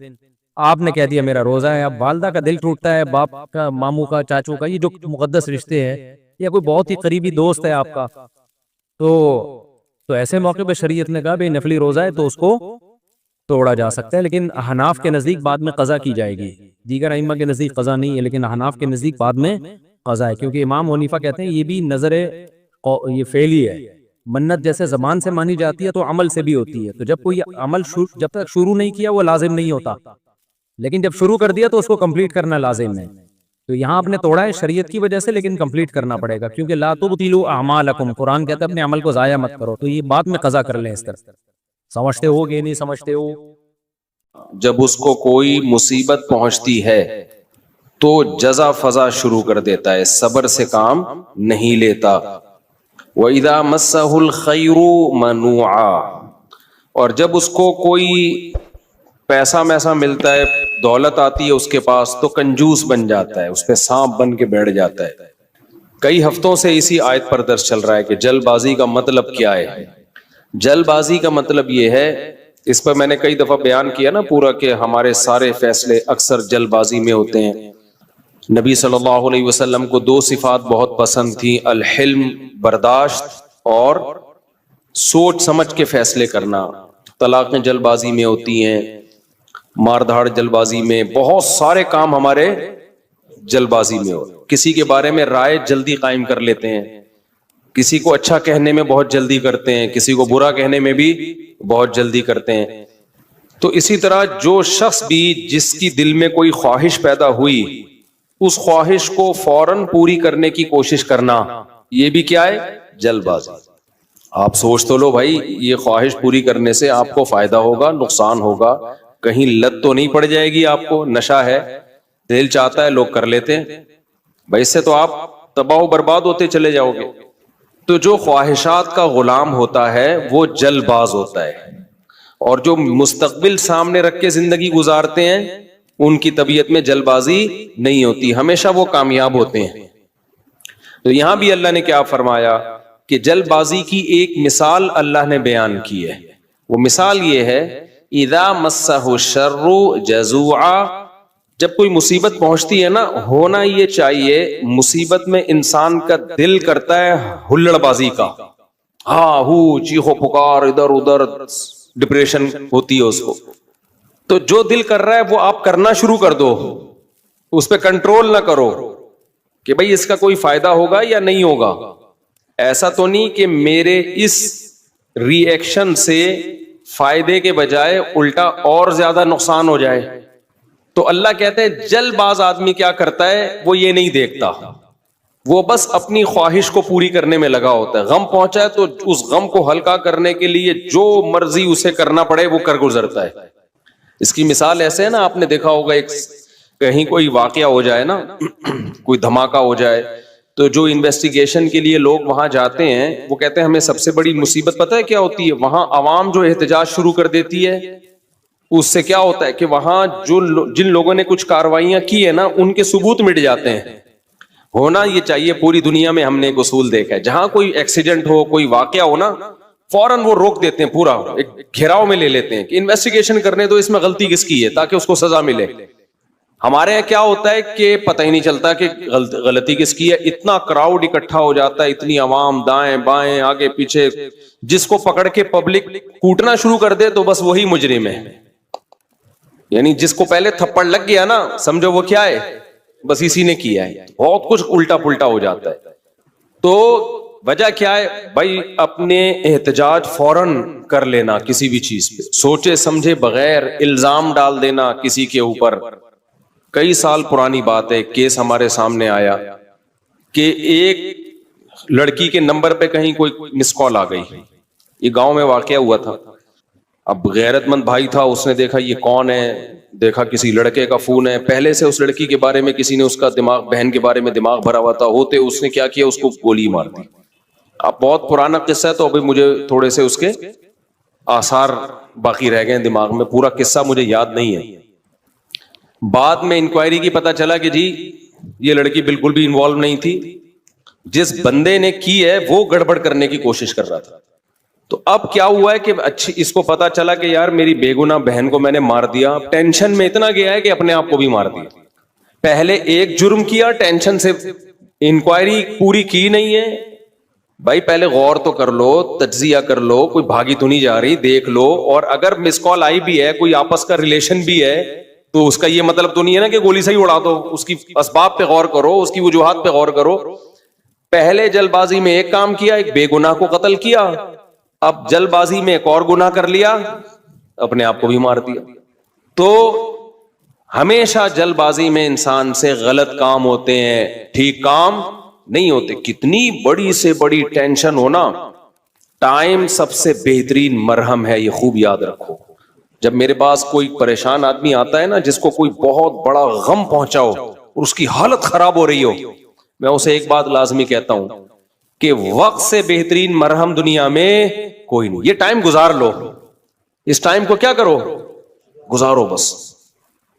آپ نے کہہ دیا میرا روزہ ہے، اب والدہ کا دل ٹوٹتا ہے، باپ کا، ماموں کا، چاچو کا، یہ جو مقدس رشتے ہیں، یا کوئی بہت ہی قریبی دوست ہے آپ کا، تو ایسے موقع پہ شریعت نے کہا بھئی نفلی روزہ ہے تو اس کو توڑا جا سکتا ہے، لیکن احناف کے نزدیک بعد میں قضا کی جائے گی، دیگر ائمہ کے نزدیک قضا نہیں ہے، لیکن احناف کے نزدیک بعد میں قضا ہے، کیونکہ امام حنیفہ کہتے ہیں یہ بھی نظر یہ فعلی ہے، منت جیسے زبان سے مانی جاتی ہے تو عمل سے بھی ہوتی ہے، تو جب کوئی عمل جب تک شروع نہیں کیا وہ لازم نہیں ہوتا، لیکن جب شروع کر دیا تو اس کو کمپلیٹ کرنا لازم ہے۔ تو یہاں آپ نے توڑا ہے شریعت کی وجہ سے، لیکن کمپلیٹ کرنا پڑے گا، کیونکہ لا تبطلوا اعمالکم، قرآن کہتا ہے اپنے عمل کو ضائع مت کرو، تو یہ بعد میں قضا کر لیں اس طرح۔ سمجھتے ہو کہ نہیں سمجھتے ہو؟ جب اس کو کوئی مصیبت پہنچتی ہے تو جزا فضا شروع کر دیتا ہے، صبر سے کام نہیں لیتا۔ وَإِذَا مَسَّهُ الْخَيْرُ مَنُوعًا، اور جب اس کو کوئی پیسہ میسا ملتا ہے، دولت آتی ہے اس کے پاس، تو کنجوس بن جاتا ہے، اس پہ سانپ بن کے بیٹھ جاتا ہے۔ کئی ہفتوں سے اسی آیت پر درس چل رہا ہے کہ جلد بازی کا مطلب کیا ہے. جلد بازی کا مطلب یہ ہے، اس پر میں نے کئی دفعہ بیان کیا نا پورا، کہ ہمارے سارے فیصلے اکثر جلد بازی میں ہوتے ہیں. نبی صلی اللہ علیہ وسلم کو دو صفات بہت پسند تھیں، الحلم برداشت اور سوچ سمجھ کے فیصلے کرنا. طلاقیں جلد بازی میں ہوتی ہیں، مار دھاڑ جلد بازی میں، بہت سارے کام ہمارے جلد بازی میں ہو. کسی کے بارے میں رائے جلدی قائم کر لیتے ہیں، کسی کو اچھا کہنے میں بہت جلدی کرتے ہیں، کسی کو برا کہنے میں بھی بہت جلدی کرتے ہیں. تو اسی طرح جو شخص بھی جس کی دل میں کوئی خواہش پیدا ہوئی، اس خواہش کو فوراً پوری کرنے کی کوشش کرنا، یہ بھی کیا ہے؟ جلد بازی. آپ سوچ تو لو بھائی، یہ خواہش پوری کرنے سے آپ کو فائدہ ہوگا، نقصان ہوگا، کہیں لت تو نہیں پڑ جائے گی، آپ کو نشہ ہے، دل چاہتا ہے، لوگ کر لیتے ہیں بھائی، اس سے تو آپ تباہ و برباد ہوتے چلے جاؤ گے. تو جو خواہشات کا غلام ہوتا ہے وہ جلد باز ہوتا ہے، اور جو مستقبل سامنے رکھ کے زندگی گزارتے ہیں ان کی طبیعت میں جلد بازی نہیں ہوتی، ہمیشہ وہ کامیاب ہوتے ہیں. تو یہاں بھی اللہ نے کیا فرمایا کہ جلد بازی کی ایک مثال اللہ نے بیان کی ہے. وہ مثال یہ ہے، اذا مسہ الشر جزوعا، جب کوئی مصیبت پہنچتی ہے نا، ہونا یہ چاہیے مصیبت میں انسان کا دل کرتا ہے ہلڑ بازی کا، ہاں ہو چیخو پکار، ادھر ادھر ڈپریشن ہوتی ہے اس کو. تو جو دل کر رہا ہے وہ آپ کرنا شروع کر دو، اس پہ کنٹرول نہ کرو کہ بھئی اس کا کوئی فائدہ ہوگا یا نہیں ہوگا. ایسا تو نہیں کہ میرے اس ری ایکشن سے فائدے کے بجائے الٹا اور زیادہ نقصان ہو جائے. تو اللہ کہتے ہیں جلد باز آدمی کیا کرتا ہے، وہ یہ نہیں دیکھتا، وہ بس اپنی خواہش کو پوری کرنے میں لگا ہوتا ہے. غم پہنچا ہے تو اس غم کو ہلکا کرنے کے لیے جو مرضی اسے کرنا پڑے وہ کر گزرتا ہے. اس کی مثال ایسے ہے نا، آپ نے دیکھا ہوگا ایک کہیں کوئی واقعہ ہو جائے نا، کوئی دھماکہ ہو جائے، تو جو انویسٹیگیشن کے لیے لوگ وہاں جاتے ہیں وہ کہتے ہیں ہمیں سب سے بڑی مصیبت پتہ ہے کیا ہوتی ہے؟ وہاں عوام جو احتجاج شروع کر دیتی ہے، اس سے کیا ہوتا ہے کہ وہاں جن لوگوں نے کچھ کارروائیاں کی ہے نا، ان کے ثبوت مٹ جاتے ہیں. ہونا یہ چاہیے، پوری دنیا میں ہم نے ایک اصول دیکھا ہے، جہاں کوئی ایکسیڈنٹ ہو، کوئی واقعہ ہو نا، فوراً وہ روک دیتے ہیں، پورا ایک گھیراؤ میں لے لیتے ہیں کہ انویسٹیگیشن کرنے تو اس میں غلطی کس کی ہے تاکہ اس کو سزا ملے. ہمارے یہاں کیا ہوتا ہے کہ پتہ ہی نہیں چلتا کہ غلطی کس کی ہے، اتنا کراؤڈ اکٹھا ہو جاتا ہے، اتنی عوام دائیں بائیں آگے پیچھے، جس کو پکڑ کے پبلک کوٹنا شروع کر دے تو بس وہی مجرم ہے. یعنی جس کو پہلے تھپڑ لگ گیا نا، سمجھو وہ کیا ہے، بس اسی نے کیا ہے. بہت کچھ الٹا پلٹا ہو جاتا ہے. تو وجہ کیا ہے بھائی؟ اپنے احتجاج فوراً کر لینا کسی بھی چیز پہ، سوچے سمجھے بغیر الزام ڈال دینا کسی کے اوپر. کئی سال پرانی بات ہے، کیس ہمارے سامنے آیا کہ ایک لڑکی کے نمبر پہ کہیں کوئی مس کال آ گئی. یہ گاؤں میں واقعہ ہوا تھا. اب غیرت مند بھائی تھا، اس نے دیکھا یہ کون ہے، دیکھا کسی لڑکے کا فون ہے، پہلے سے اس لڑکی کے بارے میں کسی نے اس کا دماغ، بہن کے بارے میں دماغ بھرا ہوا تھا، ہوتے اس نے کیا کیا، اس کو گولی مار دی. اب بہت پرانا قصہ ہے تو ابھی مجھے تھوڑے سے اس کے آثار باقی رہ گئے دماغ میں، پورا قصہ مجھے یاد نہیں ہے. بعد میں انکوائری کی پتا چلا کہ جی یہ لڑکی بالکل بھی انوالو نہیں تھی، جس بندے نے کی ہے وہ گڑبڑ کرنے کی کوشش کر رہا تھا. تو اب کیا ہوا ہے کہ اچھی اس کو پتا چلا کہ یار میری بے گناہ بہن کو میں نے مار دیا، ٹینشن میں اتنا گیا ہے کہ اپنے آپ کو بھی مار دیا. پہلے ایک جرم کیا، ٹینشن سے انکوائری پوری کی نہیں ہے. بھائی پہلے غور تو کر لو، تجزیہ کر لو، کوئی بھاگی تو نہیں جا رہی، دیکھ لو. اور اگر مس کال آئی بھی ہے، کوئی آپس کا ریلیشن بھی ہے، تو اس کا یہ مطلب تو نہیں ہے نا کہ گولی سے ہی اڑا دو. اس کی اسباب پہ غور کرو، اس کی وجوہات پہ غور کرو. پہلے جلد بازی میں ایک کام کیا، ایک بے گناہ کو قتل کیا، اب جلد بازی میں ایک اور گناہ کر لیا، اپنے آپ کو بھی مار دیا. تو ہمیشہ جلد بازی میں انسان سے غلط کام ہوتے ہیں، ٹھیک کام نہیں ہوتے. کتنی بڑی سے بڑی ٹینشن ہونا، ٹائم سب سے بہترین مرہم ہے، یہ خوب یاد رکھو. جب میرے پاس کوئی پریشان آدمی آتا ہے نا، جس کو کوئی بہت بڑا غم پہنچا ہو اور اس کی حالت خراب ہو رہی ہو، میں اسے ایک بات لازمی کہتا ہوں کہ وقت سے بہترین مرہم دنیا میں کوئی نہیں. یہ ٹائم گزار لو، اس ٹائم کو کیا کرو، گزارو. بس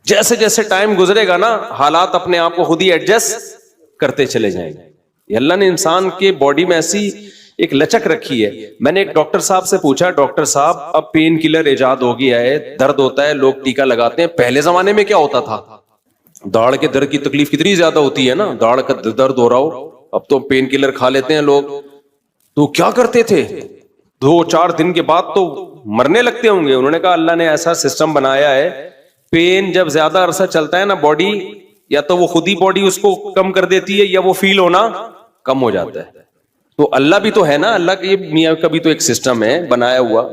جیسے جیسے ٹائم گزرے گا نا، حالات اپنے آپ کو خود ہی ایڈجسٹ کرتے چلے جائیں گے. یہ اللہ نے انسان کے باڈی میں ایسی ایک لچک رکھی ہے. میں نے ایک ڈاکٹر صاحب سے پوچھا, ڈاکٹر صاحب اب پین کلر ایجاد ہو گیا ہے, درد ہوتا ہے, لوگ ٹیکا لگاتے ہیں, پہلے زمانے میں کیا ہوتا تھا؟ داڑھ کے درد کی تکلیف کتنی زیادہ ہوتی ہے نا, داڑھ کا درد ہو رہا ہو, اب تو پین کلر کھا لیتے ہیں لوگ. تو کیا کرتے تھے, 2-4 دن کے بعد تو مرنے لگتے ہوں گے. انہوں نے کہا اللہ نے ایسا سسٹم بنایا ہے, پین جب زیادہ عرصہ چلتا ہے نا باڈی, یا تو وہ خود ہی باڈی اس کو کم کر دیتی ہے یا وہ فیل ہونا کم ہو جاتا ہے. تو اللہ بھی تو ہے نا, اللہ کے میاں کا بھی تو ایک سسٹم ہے بنایا ہوا.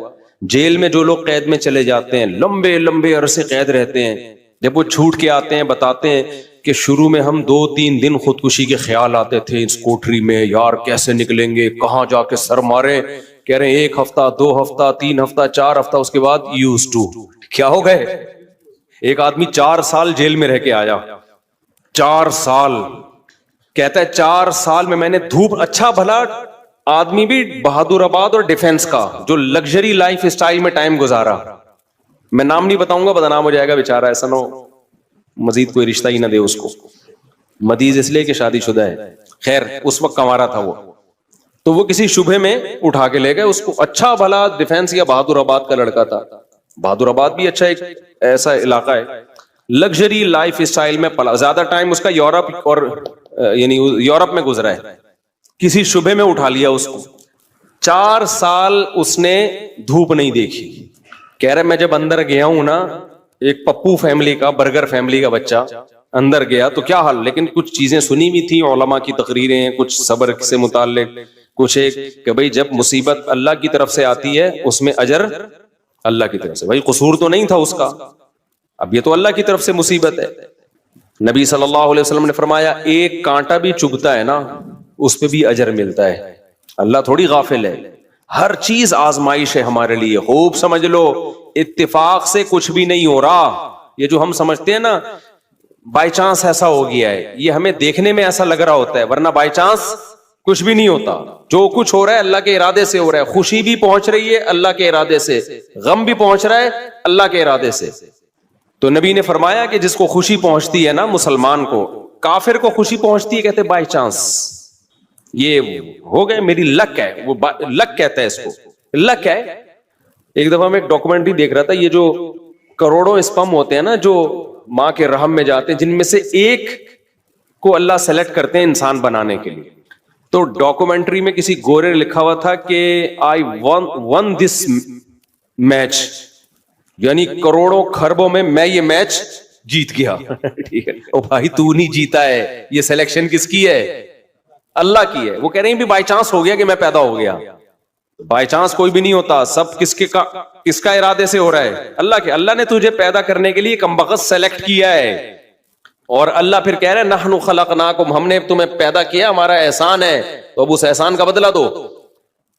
جیل میں جو لوگ قید میں چلے جاتے ہیں, لمبے لمبے عرصے قید رہتے ہیں, جب وہ چھوٹ کے آتے ہیں بتاتے ہیں کہ شروع میں ہم 2-3 دن خودکشی کے خیال آتے تھے اس کوٹری میں, یار کیسے نکلیں گے, کہاں جا کے سر مارے. کہہ رہے ہیں 1 ہفتہ 2 ہفتہ 3 ہفتہ 4 ہفتہ, اس کے بعد یوز ٹو. کیا ہو گئے؟ ایک آدمی 4 سال جیل میں رہ کے آیا, 4 سال. کہتا ہے 4 سال میں نے دھوپ, اچھا بھلا آدمی بھی بہادر آباد اور ڈیفنس کا جو لگژری لائف اسٹائل میں ٹائم گزارا. میں نام نہیں بتاؤں گا, بدنام ہو جائے گا بیچارہ, ایسا نہ ہو مزید کوئی رشتہ ہی نہ دے اس کو. مدیز اس لیے کہ شادی شدہ ہے. خیر اس وقت کمارا تھا وہ, تو وہ کسی شبہ میں اٹھا کے لے گئے اس کو. اچھا بھلا ڈیفنس یا بہادر آباد کا لڑکا تھا. بہادر آباد بھی اچھا ایک ایسا علاقہ ہے, لگژری لائف اسٹائل میں پلا, زیادہ ٹائم اس کا یورپ اور یعنی یورپ میں گزرا ہے. کسی شبہ میں اٹھا لیا اس کو. 4 سال اس نے دھوپ نہیں دیکھی. کہہ رہے میں جب اندر گیا ہوں نا, ایک پپو فیملی کا, برگر فیملی کا بچہ اندر گیا تو کیا حال, لیکن کچھ چیزیں سنی بھی تھی, علماء کی تقریریں, کچھ صبر سے متعلق, کچھ ایک کہ بھئی جب مصیبت اللہ کی طرف سے آتی ہے اس میں اجر اللہ کی طرف سے. بھئی قصور تو نہیں تھا اس کا, اب یہ تو اللہ کی طرف سے مصیبت ہے. نبی صلی اللہ علیہ وسلم نے فرمایا ایک کانٹا بھی چبھتا ہے نا اس پہ بھی اجر ملتا ہے. اللہ تھوڑی غافل ہے, ہر چیز آزمائش ہے ہمارے لیے. خوب سمجھ لو, اتفاق سے کچھ بھی نہیں ہو رہا. یہ جو ہم سمجھتے ہیں نا بائی چانس ایسا ہو گیا ہے, یہ ہمیں دیکھنے میں ایسا لگ رہا ہوتا ہے, ورنہ بائی چانس کچھ بھی نہیں ہوتا. جو کچھ ہو رہا ہے اللہ کے ارادے سے ہو رہا ہے. خوشی بھی پہنچ رہی ہے اللہ کے ارادے سے, غم بھی پہنچ رہا ہے اللہ کے ارادے سے. تو نبی نے فرمایا کہ جس کو خوشی پہنچتی ہے نا مسلمان کو, کافر کو خوشی پہنچتی ہے کہتے بائی چانس, یہ ہو گئے میری لک ہے, وہ لک کہتا ہے اس کو, لک ہے. ایک دفعہ میں ایک ڈاکومنٹری دیکھ رہا تھا, یہ جو کروڑوں اسپم ہوتے ہیں نا جو ماں کے رحم میں جاتے ہیں, جن میں سے ایک کو اللہ سلیکٹ کرتے ہیں انسان بنانے کے لیے. تو ڈاکومنٹری میں کسی گورے نے لکھا ہوا تھا کہ آئی ون دس میچ, یعنی کروڑوں خربوں میں یہ میچ جیت گیا. ٹھیک ہے, او بھائی تو نہیں جیتا ہے, یہ سلیکشن کس کی ہے؟ اللہ کی ہے. وہ کہہ رہے ہیں بھی بائی چانس ہو گیا کہ میں پیدا ہو گیا. بائی چانس کوئی بھی نہیں ہوتا, سب کس کا ارادے سے ہو رہا ہے؟ اللہ کے. اللہ نے تجھے پیدا کرنے کے لیے کمبخت سلیکٹ کیا ہے, اور اللہ پھر کہہ رہے ہیں نحن خلقناکم, ہم نے تمہیں پیدا کیا, ہمارا احسان ہے, تو اب اس احسان کا بدلہ دو.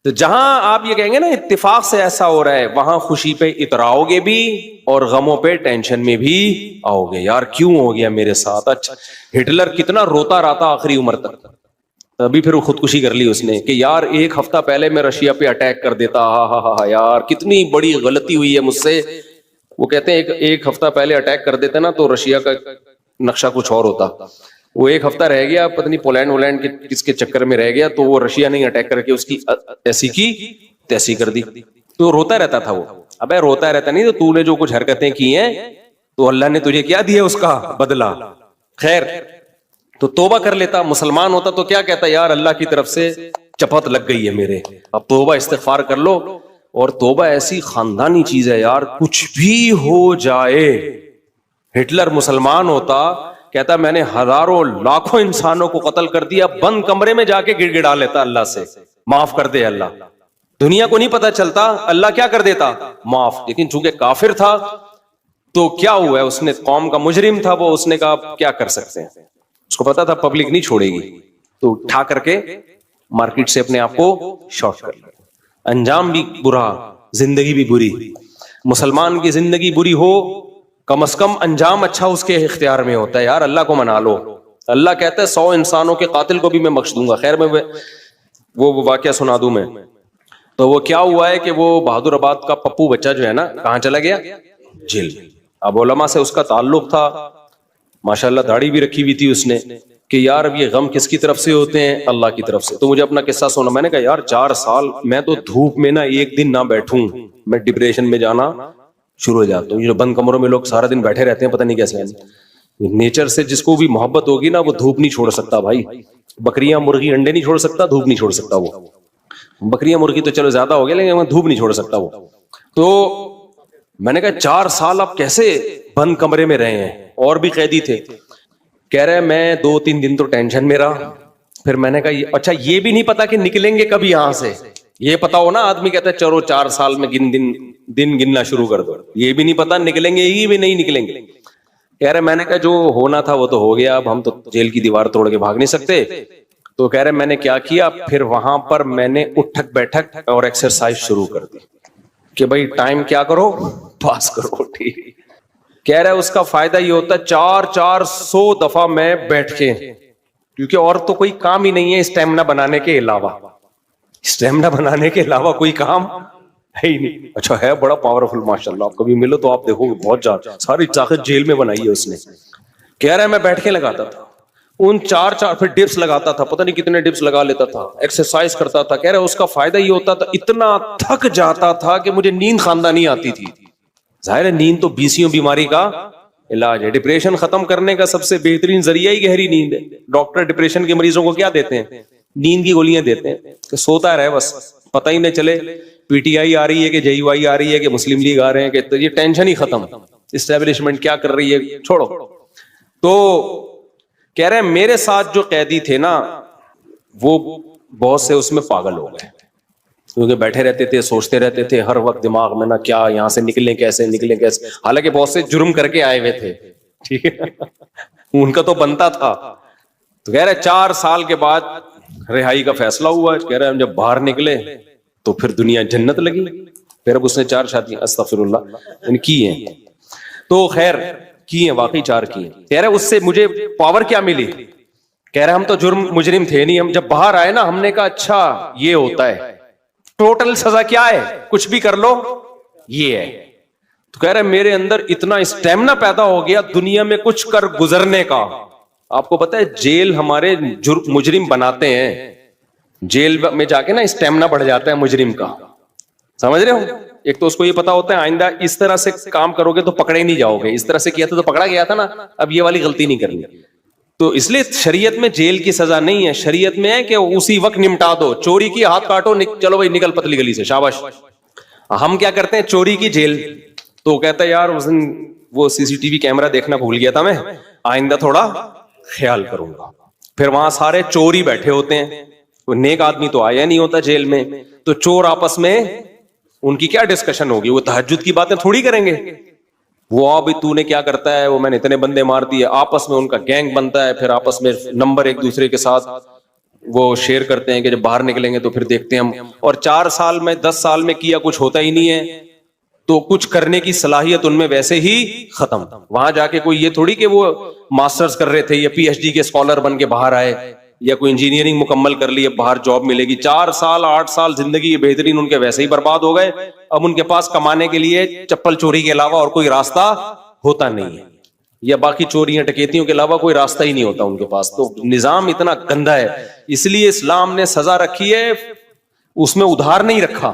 تو جہاں آپ یہ کہیں گے نا اتفاق سے ایسا ہو رہا ہے, وہاں خوشی پہ اتراؤ گے بھی اور غموں پہ ٹینشن میں بھی آؤ گے. یار کیوں ہو گیا میرے ساتھ؟ اچھا ہٹلر کتنا روتا رہتا آخری عمر تک, ابھی پھر خودکشی کر لی اس نے کہ یار 1 ہفتہ پہلے میں رشیا پہ اٹیک کر دیتا, ہاں یار کتنی بڑی غلطی ہوئی ہے مجھ سے. وہ کہتے ہیں ایک ہفتہ پہلے اٹیک کر دیتے نا تو رشیا کا نقشہ کچھ اور ہوتا. وہ 1 ہفتہ رہ گیا, پتہ نہیں پولینڈ ولینڈ کے کس کے چکر میں رہ گیا, تو وہ رشیا نہیں اٹیک کر کے اس کی ایسی کی تیسی کر دی. تو روتا رہتا تھا وہ. ابے روتا رہتا نہیں, تو نے جو کچھ حرکتیں کی ہیں تو اللہ نے تجھے کیا دیا اس کا بدلہ. خیر تو توبہ کر لیتا, مسلمان ہوتا تو کیا کہتا, یار اللہ کی طرف سے چپت لگ گئی ہے میرے, اب توبہ استغفار کر لو. اور توبہ ایسی خاندانی چیز ہے یار, کچھ بھی ہو جائے. ہٹلر مسلمان ہوتا, کہتا میں نے ہزاروں لاکھوں انسانوں کو قتل کر دیا, بند کمرے میں جا کے گڑ گڑا لیتا اللہ سے, معاف کر دے اللہ. دنیا کو نہیں پتا چلتا, اللہ کیا کر دیتا, معاف. لیکن چونکہ کافر تھا تو کیا ہوا ہے, اس نے قوم کا مجرم تھا وہ, اس نے کہا کیا کر سکتے ہیں, اس کو پتا تھا پبلک نہیں چھوڑے گی, تو اٹھا کر کے مارکیٹ سے اپنے آپ کو شارٹ کر لیا. انجام بھی برا, زندگی بھی بری. مسلمان کی زندگی بری ہو, کم از کم انجام اچھا اس کے اختیار میں ہوتا ہے. یار اللہ کو منا لو. اللہ کہتا ہے 100 انسانوں کے قاتل کو بھی میں بخش دوں گا. خیر میں وہ واقعہ سنا دوں میں. تو وہ کیا ہوا ہے کہ وہ بہادر آباد کا پپو بچہ جو ہے نا, کہاں چلا گیا, جیل. اب علماء سے اس کا تعلق تھا, ماشاءاللہ داڑھی بھی رکھی ہوئی تھی اس نے, کہ یار اب یہ غم کس کی طرف سے ہوتے ہیں؟ اللہ کی طرف سے. تو مجھے اپنا قصہ سنا. میں نے کہا یار 4 سال میں تو دھوپ میں نا ایک دن نہ بیٹھوں میں ڈپریشن میں جانا شروع ہو جاتا ہوں. یہ جو بند کمروں میں لوگ سارا دن بیٹھے رہتے ہیں پتہ نہیں کیسے. نیچر سے جس کو بھی محبت ہوگی نا وہ دھوپ نہیں چھوڑ سکتا بھائی. بکریاں مرغی انڈے نہیں چھوڑ سکتا, دھوپ نہیں چھوڑ سکتا. وہ بکریاں مرغی تو چلو زیادہ ہو گیا لیکن دھوپ نہیں چھوڑ سکتا وہ. تو میں نے کہا 4 سال آپ کیسے بند کمرے میں رہے ہیں؟ اور بھی قیدی تھے. کہہ رہے میں 2-3 دن تو ٹینشن میں رہا. پھر میں نے کہا اچھا یہ بھی نہیں پتا کہ نکلیں گے کبھی یہاں سے. یہ پتا ہو نا آدمی کہتا ہے چلو 4 سال میں دن گننا شروع کر دو. یہ بھی نہیں پتا نکلیں گے ہی بھی نہیں نکلیں گے. کہہ رہے میں نے کہا جو ہونا تھا وہ تو ہو گیا, اب ہم تو جیل کی دیوار توڑ کے بھاگ نہیں سکتے. تو کہہ رہے میں نے کیا کیا, پھر وہاں پر میں نے اٹھک بیٹھک اور ایکسرسائز شروع کر دی کہ بھائی ٹائم کیا کرو پاس کرو. ٹھیک. کہہ رہے اس کا فائدہ یہ ہوتا ہے 400 دفعہ میں بیٹھ کے, کیونکہ اور تو کوئی کام ہی نہیں ہے اسٹیمنا بنانے کے علاوہ. اسٹیمنا بنانے کے علاوہ کوئی کام ہے ہی نہیں. اچھا ہے بڑا پاورفل ماشاءاللہ, آپ کبھی ملو تو آپ دیکھو گے بہت زیادہ ساری طاقت جیل میں بنائی ہے اس نے. کہہ رہا ہے میں بیٹھ کے لگاتا تھا ان 4 پھر ڈپس لگاتا تھا, پتہ نہیں کتنے ڈپس لگا لیتا تھا, ایکسرسائز کرتا تھا. کہہ رہا اس کا فائدہ یہ ہوتا تھا اتنا تھک جاتا تھا کہ مجھے نیند خاندانی آتی تھی. ظاہر ہے نیند تو 20 بیماری کا علاج ہے. ڈپریشن ختم کرنے کا سب سے بہترین ذریعہ ہی گہری نیند ہے. ڈاکٹر ڈپریشن کے مریضوں کو کیا دیتے ہیں؟ نیند کی گولیاں دیتے ہیں کہ سوتا رہے بس, پتہ ہی نہیں چلے پی ٹی آئی آ رہی ہے کہ جے یو آئی آ رہی ہے کہ مسلم لیگ آ رہے ہیں, کہ یہ ٹینشن ہی ختم, اسٹیبلشمنٹ کیا کر رہی ہے چھوڑو. تو کہہ رہے ہیں میرے ساتھ جو قیدی تھے نا وہ بہت سے اس میں پاگل ہو گئے, کیونکہ بیٹھے رہتے تھے سوچتے رہتے تھے ہر وقت دماغ میں نا کیا یہاں سے نکلیں کیسے. حالانکہ بہت سے جرم کر کے آئے ہوئے تھے, ٹھیک ہے, ان کا تو بنتا تھا. تو کہہ رہے 4 سال کے بعد رہائی کا فیصلہ ہوا. کہہ رہے ہم جب باہر نکلے تو پھر دنیا جنت لگی. پھر اب اس نے 4 شادیاں استغفر اللہ کی ہیں. تو خیر کی ہیں, واقعی 4 کی ہیں. کہہ رہے اس سے مجھے پاور کیا ملی؟ کہہ رہے ہم تو مجرم تھے نہیں, ہم جب باہر آئے نا ہم نے کہا اچھا یہ ہوتا ہے, ٹوٹل سزا کیا ہے, کچھ بھی کر لو یہ ہے. تو کہہ رہے میرے اندر اتنا اسٹیمنا پیدا ہو گیا دنیا میں کچھ کر گزرنے کا. آپ کو پتا ہے جیل ہمارے مجرم بناتے ہیں, جیل میں جا کے نا اسٹیمنا بڑھ جاتا ہے مجرم کا, سمجھ رہے ہو. ایک تو اس کو یہ پتا ہوتا ہے آئندہ اس طرح سے کام کرو گے تو پکڑے نہیں جاؤ گے, اس طرح سے کیا تھا تو پکڑا گیا تھا نا, اب یہ والی غلطی نہیں کرنی. تو اس لیے شریعت میں جیل کی سزا نہیں ہے, شریعت میں ہے کہ اسی وقت نمٹا دو. چوری کی ہاتھ کاٹو, چلو بھائی نکل پتلی گلی سے, شاباش. ہم کیا کرتے ہیں چوری کی جیل. تو کہتا ہے یار اس دن وہ CCTV کیمرہ دیکھنا بھول گیا تھا میں, آئندہ تھوڑا خیال کروں گا. پھر وہاں سارے چور ہی بیٹھے ہوتے ہیں, کوئی نیک آدمی تو آیا نہیں ہوتا جیل میں. تو چور آپس میں ان کی کیا ڈسکشن ہوگی, وہ تہجد کی باتیں تھوڑی کریں گے. وہ ابھی تو نے کیا کرتا ہے, وہ میں نے اتنے بندے مار دیے, آپس میں ان کا گینگ بنتا ہے. پھر آپس میں نمبر ایک دوسرے کے ساتھ وہ شیئر کرتے ہیں کہ جب باہر نکلیں گے تو پھر دیکھتے ہیں ہم. اور 4 سال میں 10 سال میں کیا کچھ ہوتا ہی نہیں ہے, تو کچھ کرنے کی صلاحیت ان میں ویسے ہی ختم. وہاں جا کے کوئی یہ تھوڑی کہ وہ ماسٹرز کر رہے تھے یا PhD کے اسکالر بن کے باہر آئے, یا کوئی انجینئرنگ مکمل کر لی اب باہر جاب ملے گی. 4 سال 8 سال زندگی بہترین ان کے ویسے ہی برباد ہو گئے. اب ان کے پاس کمانے کے لیے چپل چوری کے علاوہ اور کوئی راستہ ہوتا نہیں ہے, یا باقی چوریاں ٹکیتیوں کے علاوہ کوئی راستہ ہی نہیں ہوتا ان کے پاس. تو نظام اتنا گندا ہے, اس لیے اسلام نے سزا رکھی ہے, اس میں ادھار نہیں رکھا.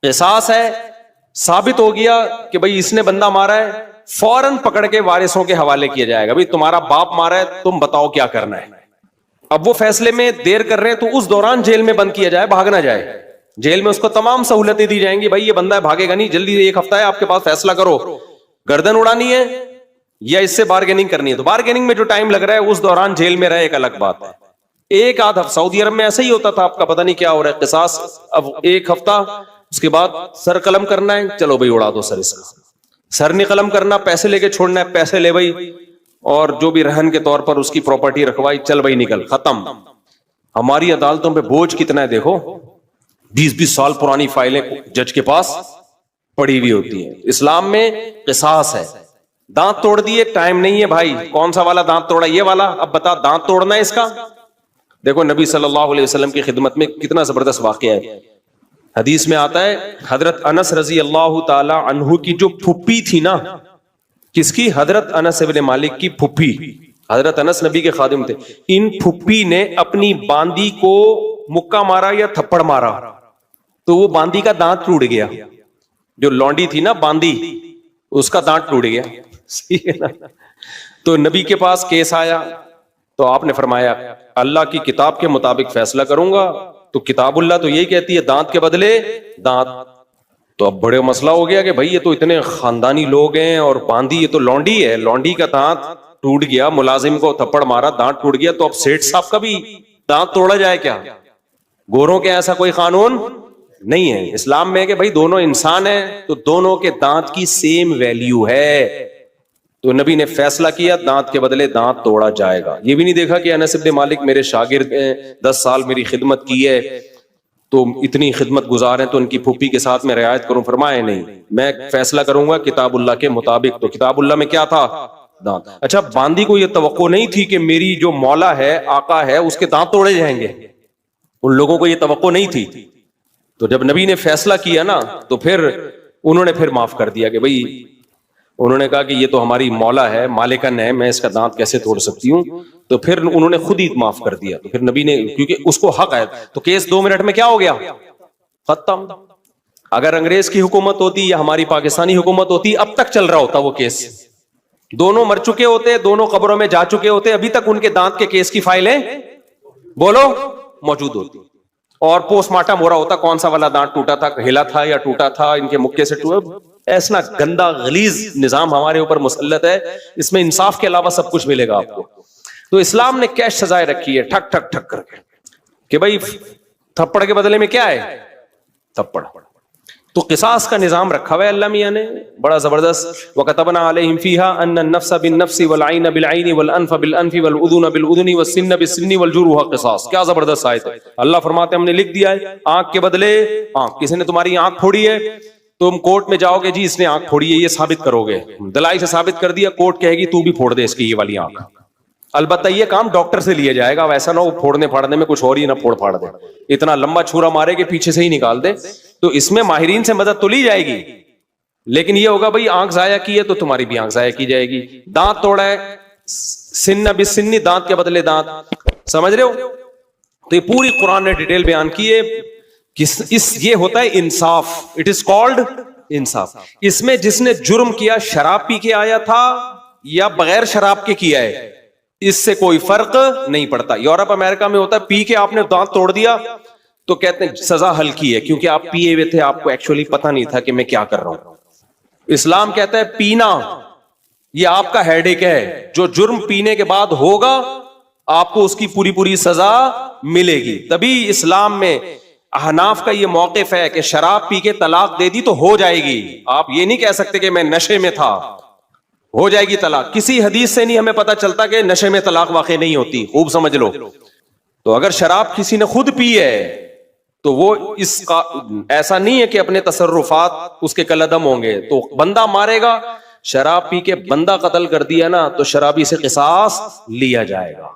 قصاص ہے, ثابت ہو گیا کہ بھائی اس نے بندہ مارا ہے, فوراً پکڑ کے وارثوں کے حوالے کیا جائے گا, بھائی تمہارا باپ مارا ہے تم بتاؤ کیا کرنا ہے. اب وہ فیصلے میں دیر کر رہے ہیں تو اس دوران جیل میں بند کیا جائے, بھاگ نہ جائے. جیل میں اس کو تمام سہولتیں دی جائیں گی, بھائی یہ بندہ ہے بھاگے گا نہیں, جلدی 1 ہفتہ ہے آپ کے پاس, فیصلہ کرو, گردن اڑانی ہے یا اس سے بارگیننگ کرنی ہے. تو بارگیننگ میں جو ٹائم لگ رہا ہے اس دوران جیل میں رہے ایک الگ بات ہے. 1 آدھ ہفتہ سعودی عرب میں ایسا ہی ہوتا تھا, آپ کا پتہ نہیں کیا ہو رہا ہے. قصاص اب 1 ہفتہ, اس کے بعد سر قلم کرنا ہے, چلو بھائی اڑا دو سر اس کا. سر نہیں قلم کرنا, پیسے لے کے چھوڑنا ہے, پیسے لے بھائی, اور جو بھی رہن کے طور پر اس کی پراپرٹی رکھوائی, چل بھائی نکل, ختم. ہماری عدالتوں پہ بوجھ کتنا ہے دیکھو, 20 سال پرانی فائلیں جج کے پاس پڑی ہوئی ہوتی ہیں. اسلام میں قصاص ہے. دانت توڑ دیے, ٹائم نہیں ہے بھائی, کون سا والا دانت توڑا, یہ والا, اب بتا دانت توڑنا ہے اس کا. دیکھو نبی صلی اللہ علیہ وسلم کی خدمت میں کتنا زبردست واقعہ ہے. حدیث میں آتا ہے حضرت انس رضی اللہ تعالی عنہ کی جو پھپھی تھی نا, کس کی, حضرت انس ابن مالک کی پھپھی, حضرت انس نبی کے خادم تھے. ان پھپھی نے اپنی باندی کو مکہ مارا یا تھپڑ مارا تو وہ باندی کا دانت ٹوٹ گیا. جو لونڈی تھی نا باندی, اس کا دانت ٹوٹ گیا. تو نبی کے پاس کیس آیا تو آپ نے فرمایا اللہ کی کتاب کے مطابق فیصلہ کروں گا. تو کتاب اللہ تو یہی کہتی ہے دانت کے بدلے دانت. تو اب بڑے مسئلہ ہو گیا کہ بھائی یہ تو اتنے خاندانی لوگ ہیں اور باندی یہ تو لونڈی ہے, لونڈی کا دانت ٹوٹ گیا, ملازم کو تھپڑ مارا دانت ٹوٹ گیا, تو اب سیٹھ صاحب کا بھی دانت توڑا جائے کیا؟ گوروں کے ایسا کوئی قانون نہیں ہے. اسلام میں کہ بھائی دونوں انسان ہیں تو دونوں کے دانت کی سیم ویلیو ہے. تو نبی نے فیصلہ کیا دانت کے بدلے دانت توڑا جائے گا. یہ بھی نہیں دیکھا کہ انس بن مالک میرے شاگرد ہیں, 10 سال میری خدمت کی ہے تو اتنی خدمت گزار ہیں تو ان کی پھوپھی کے ساتھ میں رعایت کروں. فرمائے نہیں, میں فیصلہ کروں گا کتاب اللہ کے مطابق. تو کتاب اللہ میں کیا تھا؟ دانت. اچھا, باندی کو یہ توقع نہیں تھی کہ میری جو مولا ہے, آقا ہے, اس کے دانت توڑے جائیں گے. ان لوگوں کو یہ توقع نہیں تھی. تو جب نبی نے فیصلہ کیا نا تو پھر انہوں نے پھر معاف کر دیا کہ بھئی, انہوں نے کہا کہ یہ تو ہماری مولا ہے, مالکن ہے, میں اس کا دانت کیسے توڑ سکتی ہوں. تو پھر انہوں نے خود ہی معاف کر دیا. تو پھر نبی نے, کیونکہ اس کو حق ہے, تو کیس 2 منٹ میں کیا ہو گیا؟ ختم. اگر انگریز کی حکومت ہوتی یا ہماری پاکستانی حکومت ہوتی اب تک چل رہا ہوتا وہ کیس. دونوں مر چکے ہوتے, دونوں قبروں میں جا چکے ہوتے, ابھی تک ان کے دانت کے کیس کی فائلیں بولو موجود ہوتی. اور پوسٹ مارٹم ہو رہا ہوتا کون سا والا دانت ٹوٹا تھا, ہلا تھا یا ٹوٹا تھا, ان کے مکے سے ٹوٹا. ایسا گندا غلیظ نظام ہمارے اوپر مسلط ہے, اس میں انصاف کے علاوہ سب کچھ ملے گا آپ کو. تو اسلام نے کیش سزائے رکھی ہے ٹھک ٹھک ٹھک کر کے کہ بھائی تھپڑ کے بدلے میں کیا ہے؟ تھپڑ. تو قصاص کا نظام رکھا ہوا ہے اللہ میاں نے بڑا زبردست. وَكَتَبْنَا عَلَيْهِمْ فِيهَا أَنَّ النَّفْسَ بِالنَّفْسِ وَالْعَيْنَ بِالْعَيْنِ وَالْأَنْفَ بِالْأَنْفِ وَالْأُذُنَ بِالْأُذُنِ وَالسِّنَّ بِالسِّنِّ وَالْجُرُوحَ قِصَاص. کیا زبردست آیت ہے. اللہ فرماتے ہیں ہم نے لکھ دیا ہے آنکھ کے بدلے آنکھ. کسی نے تمہاری آنکھ پھوڑی ہے, تم کورٹ میں جاؤ گے, جی اس نے آنکھ پھوڑی ہے, یہ ثابت کرو گے, دلائل سے ثابت کر دیا, کورٹ کہے گی تو بھی پھوڑ دے اس کی یہ والی آنکھ. البتہ یہ کام ڈاکٹر سے لیا جائے گا, ویسا نہ ہو پھوڑنے پھاڑنے میں کچھ اور ہی نہ پھوڑ پھاڑ دے, اتنا لمبا چھورا مارے کہ پیچھے سے ہی نکال دے. تو اس میں ماہرین سے مدد تو لی جائے گی, لیکن یہ ہوگا بھائی آنکھ ضائع کی ہے تو تمہاری بھی آنکھ ضائع کی جائے گی. دانت توڑا ہے, سن بالسن, دانت کے بدلے دانت. سمجھ رہے ہو؟ تو یہ پوری قرآن نے ڈیٹیل بیان کی ہے. یہ ہوتا ہے انصاف, اٹ از کالڈ انصاف. اس میں جس نے جرم کیا شراب پی کے آیا تھا یا بغیر شراب کے کیا ہے, اس سے کوئی فرق نہیں پڑتا. یورپ امریکہ میں ہوتا ہے پی کے آپ نے دانت توڑ دیا تو کہتے ہیں سزا ہلکی ہے کیونکہ آپ پیے ہوئے تھے, آپ کو ایکچولی پتہ نہیں تھا کہ میں کیا کر رہا ہوں. اسلام کہتا ہے پینا یہ آپ کا ہیڈ ایک ہے, جو جرم پینے کے بعد ہوگا آپ کو اس کی پوری پوری سزا ملے گی. تبھی اسلام میں احناف کا یہ موقف ہے کہ شراب پی کے طلاق دے دی تو ہو جائے گی. آپ یہ نہیں کہہ سکتے کہ میں نشے میں تھا, ہو جائے گی طلاق. کسی حدیث سے نہیں ہمیں پتا چلتا کہ نشے میں طلاق واقع نہیں ہوتی, خوب سمجھ لو. تو اگر شراب کسی نے خود پی ہے تو وہ اس کا ایسا نہیں ہے کہ اپنے تصرفات اس کے کالعدم ہوں گے. تو بندہ مارے گا, شراب پی کے بندہ قتل کر دیا نا تو شرابی سے قصاص لیا جائے گا.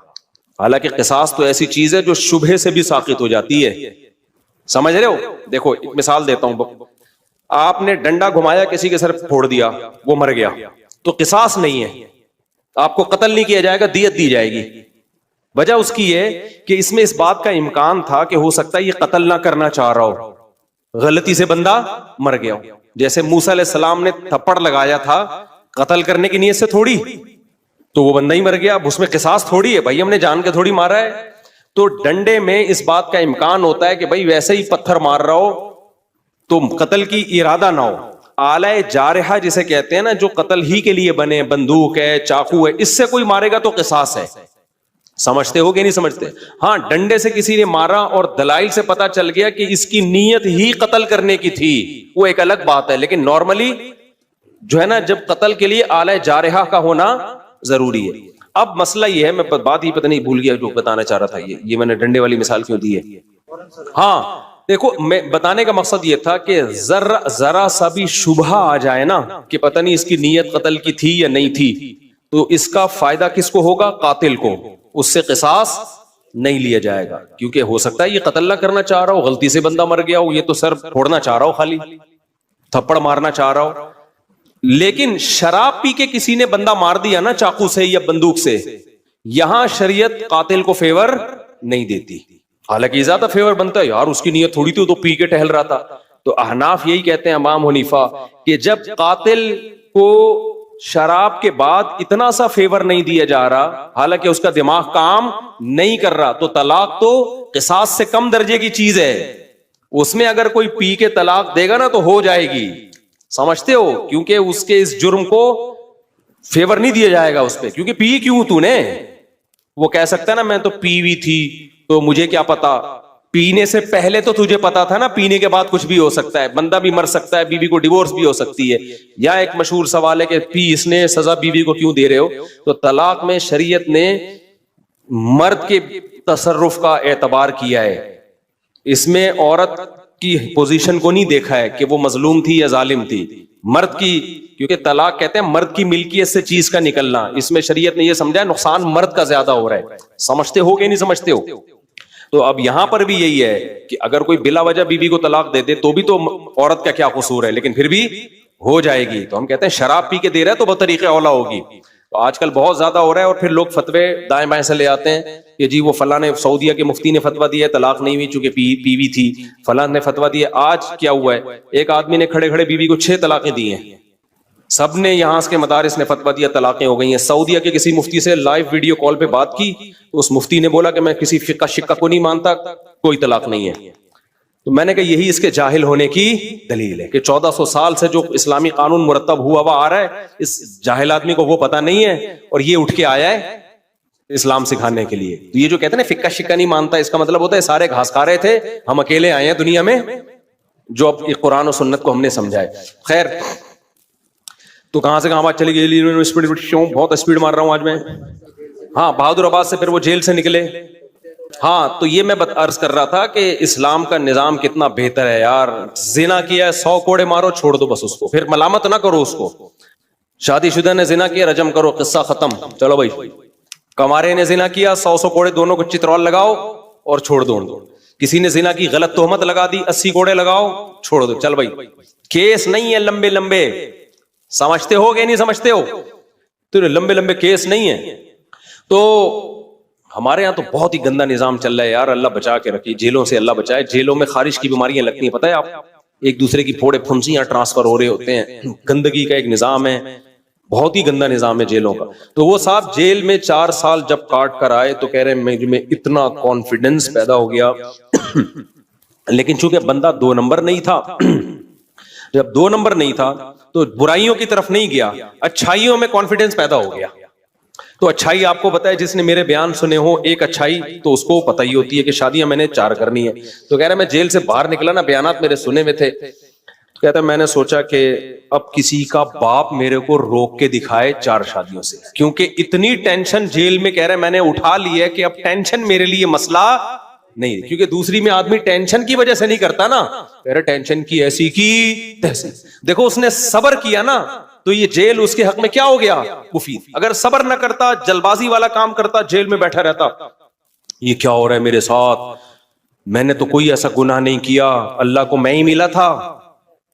حالانکہ قصاص تو ایسی چیز ہے جو شبہے سے بھی ساقط ہو جاتی ہے. سمجھ رہے ہو؟ دیکھو ایک مثال دیتا ہوں. آپ نے ڈنڈا گھمایا کسی کے سر پھوڑ دیا, وہ مر گیا, تو قصاص نہیں ہے, آپ کو قتل نہیں کیا جائے گا, دیت دی جائے گی. وجہ اس کی ہے کہ اس میں اس بات کا امکان تھا کہ ہو سکتا ہے یہ قتل نہ کرنا چاہ رہا ہو, غلطی سے بندہ مر گیا ہو. جیسے موسیٰ علیہ السلام نے تھپڑ لگایا تھا قتل کرنے کی نیت سے تھوڑی, تو وہ بندہ ہی مر گیا. اب اس میں قصاص تھوڑی ہے, بھائی ہم نے جان کے تھوڑی مارا ہے. تو ڈنڈے میں اس بات کا امکان ہوتا ہے کہ بھائی ویسے ہی پتھر مار رہا ہو تو قتل کی ارادہ نہ ہو. آلہ جارحہ جسے کہتے ہیں نا, جو قتل ہی کے لیے بنے, بندوق ہے, چاقو ہے, اس سے کوئی مارے گا تو قصاص ہے. سمجھتے ہو کہ نہیں سمجھتے؟ ہاں, ڈنڈے سے کسی نے مارا اور دلائل سے پتا چل گیا کہ اس کی نیت ہی قتل کرنے کی تھی, وہ ایک الگ بات ہے. لیکن نارملی جو ہے نا, جب قتل کے لیے آلہ جارحہ کا ہونا ضروری ہے. اب مسئلہ یہ ہے, میں بات ہی پتہ نہیں بھول گیا جو بتانا چاہ رہا تھا. یہ میں نے ڈنڈے والی مثال کیوں دی ہے. ہاں دیکھو, میں بتانے کا مقصد یہ تھا کہ ذرا سا بھی شبہ آ جائے نا کہ پتہ نہیں اس کی نیت قتل کی تھی یا نہیں تھی, تو اس کا فائدہ کس کو ہوگا؟ قاتل کو. اس سے قصاص نہیں لیا جائے گا, کیونکہ ہو سکتا ہے یہ قتل نہ کرنا چاہ رہا ہو, غلطی سے بندہ مر گیا ہو, یہ تو سر پھوڑنا چاہ رہا ہو, خالی تھپڑ مارنا چاہ رہا ہو. لیکن شراب پی کے کسی نے بندہ مار دیا نا چاقو سے یا بندوق سے, یہاں شریعت قاتل کو فیور نہیں دیتی، حالانکہ زیادہ فیور بنتا ہے، یار اس کی نیت تھوڑی تھی، تو پی کے ٹہل رہا تھا. تو احناف یہی کہتے ہیں، امام حنیفہ، کہ جب قاتل کو شراب کے بعد اتنا سا فیور نہیں دیا جا رہا، حالانکہ اس کا دماغ کام نہیں کر رہا، تو طلاق تو قصاص سے کم درجے کی چیز ہے، اس میں اگر کوئی پی کے طلاق دے گا نا تو ہو جائے گی. سمجھتے ہو؟ کیونکہ اس کے اس جرم کو فیور نہیں دیا جائے گا اس پہ، کیونکہ پی کیوں تو نے. وہ کہہ سکتا ہے نا میں تو پی ہوئی تھی تو مجھے کیا پتا، پینے سے پہلے تو تجھے پتا تھا نا، پینے کے بعد کچھ بھی ہو سکتا ہے، بندہ بھی مر سکتا ہے، بیوی کو ڈیورس بھی ہو سکتی ہے. یا ایک مشہور سوال ہے کہ پی اس نے سزا بیوی کو کیوں دے رہے ہو؟ تو طلاق میں شریعت نے مرد کے تصرف کا اعتبار کیا ہے، اس میں عورت کی پوزیشن کو نہیں دیکھا ہے کہ وہ مظلوم تھی یا ظالم تھی، مرد کی، کیونکہ طلاق کہتے ہیں مرد کی ملکیت سے چیز کا نکلنا، اس میں شریعت نے یہ سمجھا ہے نقصان مرد کا زیادہ ہو رہا ہے. سمجھتے ہو کہ نہیں سمجھتے ہو؟ تو اب یہاں پر بھی یہی ہے کہ اگر کوئی بلا وجہ بیوی کو طلاق دے دے تو بھی تو عورت کا کیا قصور ہے، لیکن پھر بھی ہو جائے گی. تو ہم کہتے ہیں شراب پی کے دے رہا ہے تو بطریقہ اولا ہوگی. تو آج کل بہت زیادہ ہو رہا ہے، اور پھر لوگ فتوے دائیں بائیں سے لے آتے ہیں کہ جی وہ فلاں نے، سعودیہ کے مفتی نے فتوا دیا ہے طلاق نہیں ہوئی چونکہ پیوی تھی، فلاں نے فتوا دیا. آج کیا ہوا ہے، ایک آدمی نے کھڑے کھڑے بیوی کو 6 طلاقیں دی ہیں، سب نے یہاں کے مدارس نے فتوا دیا طلاقیں ہو گئی ہیں. سعودیہ کے کسی مفتی سے لائیو ویڈیو کال پہ بات کی تو اس مفتی نے بولا کہ میں کسی فقہ شقہ کو نہیں مانتا، کوئی طلاق نہیں ہے. تو میں نے کہا یہی اس کے جاہل ہونے کی دلیل ہے کہ 1400 سال سے جو اسلامی قانون مرتب ہوا ہوا آ رہا ہے، اس جاہل آدمی کو وہ پتہ نہیں ہے اور یہ اٹھ کے آیا ہے اسلام سکھانے کے لیے. تو یہ جو کہتے ہیں نا فقہ شقہ نہیں مانتا، اس کا مطلب ہوتا ہے سارے گھاس کھا رہے تھے، ہم اکیلے آئے ہیں دنیا میں جو اب قرآن و سنت کو ہم نے سمجھا ہے. خیر، تو کہاں سے کہاں بات چلی گئی، بہت اسپیڈ مار رہا ہوں آج میں. ہاں، بہادر آباد سے پھر وہ جیل سے نکلے. ہاں، تو یہ میں عرض کر رہا تھا کہ اسلام کا نظام کتنا بہتر ہے یار. زنا کیا ہے 100 کوڑے مارو، چھوڑ دو بس اس کو، پھر ملامت نہ کرو اس کو. شادی شدہ نے زنا کیا، رجم کرو، قصہ ختم، چلو بھائی. کمارے نے زنا کیا، 100 کوڑے دونوں کو چترول لگاؤ اور چھوڑ دو. کسی نے زنا کی غلط تہمت لگا دی، 80 کوڑے لگاؤ، چھوڑ دو. چل بھائی، کیس نہیں ہے لمبے لمبے، سمجھتے ہو کہ نہیں سمجھتے ہو؟ تو لمبے لمبے کیس نہیں ہے. تو ہمارے یہاں تو بہت ہی گندا نظام چل رہا ہے یار، اللہ بچا کے رکھیے، جیلوں سے اللہ بچائے. جیلوں میں خارج کی بیماریاں لگتی ہیں، پتہ ہے آپ، ایک دوسرے کی پھوڑے پھنسیاں ٹرانسفر ہو رہے ہوتے ہیں. گندگی کا ایک نظام ہے، بہت ہی گندا نظام ہے جیلوں کا. تو وہ صاحب جیل میں 4 سال جب کاٹ کر آئے تو کہہ رہے ہیں میں اتنا کانفیڈنس پیدا ہو گیا لیکن چونکہ بندہ 2 نمبر نہیں تھا، جب 2 نمبر نہیں تھا تو برائیوں کی طرف نہیں گیا، اچھائیوں میں کانفیڈنس پیدا ہو گیا. تو اچھائی آپ کو پتا ہے، جس نے میرے بیان سنے ہو، ایک اچھائی تو اس کو پتہ ہی ہوتی ہے کہ شادیاں میں نے 4 کرنی ہے. تو کہہ رہا میں جیل سے باہر نکلا نا، بیانات میرے سنے میں تھے، تو کہتا ہے میں نے سوچا کہ اب کسی کا باپ میرے کو روک کے دکھائے 4 شادیوں سے، کیونکہ اتنی ٹینشن جیل میں کہہ رہے میں نے اٹھا لی ہے کہ اب ٹینشن میرے لیے مسئلہ نہیں. کیونکہ دوسری میں آدمی ٹینشن کی وجہ سے نہیں کرتا نا، کہہ رہے ٹینشن کی ایسی کی تیسی. دیکھو اس نے صبر کیا نا، تو یہ جیل اس کے حق میں کیا ہو گیا، مفید. اگر صبر نہ کرتا، جلد بازی والا کام کرتا، جیل میں بیٹھا رہتا، یہ کیا ہو رہا ہے میرے ساتھ، میں نے تو کوئی ایسا گناہ نہیں کیا، اللہ کو میں ہی ملا تھا.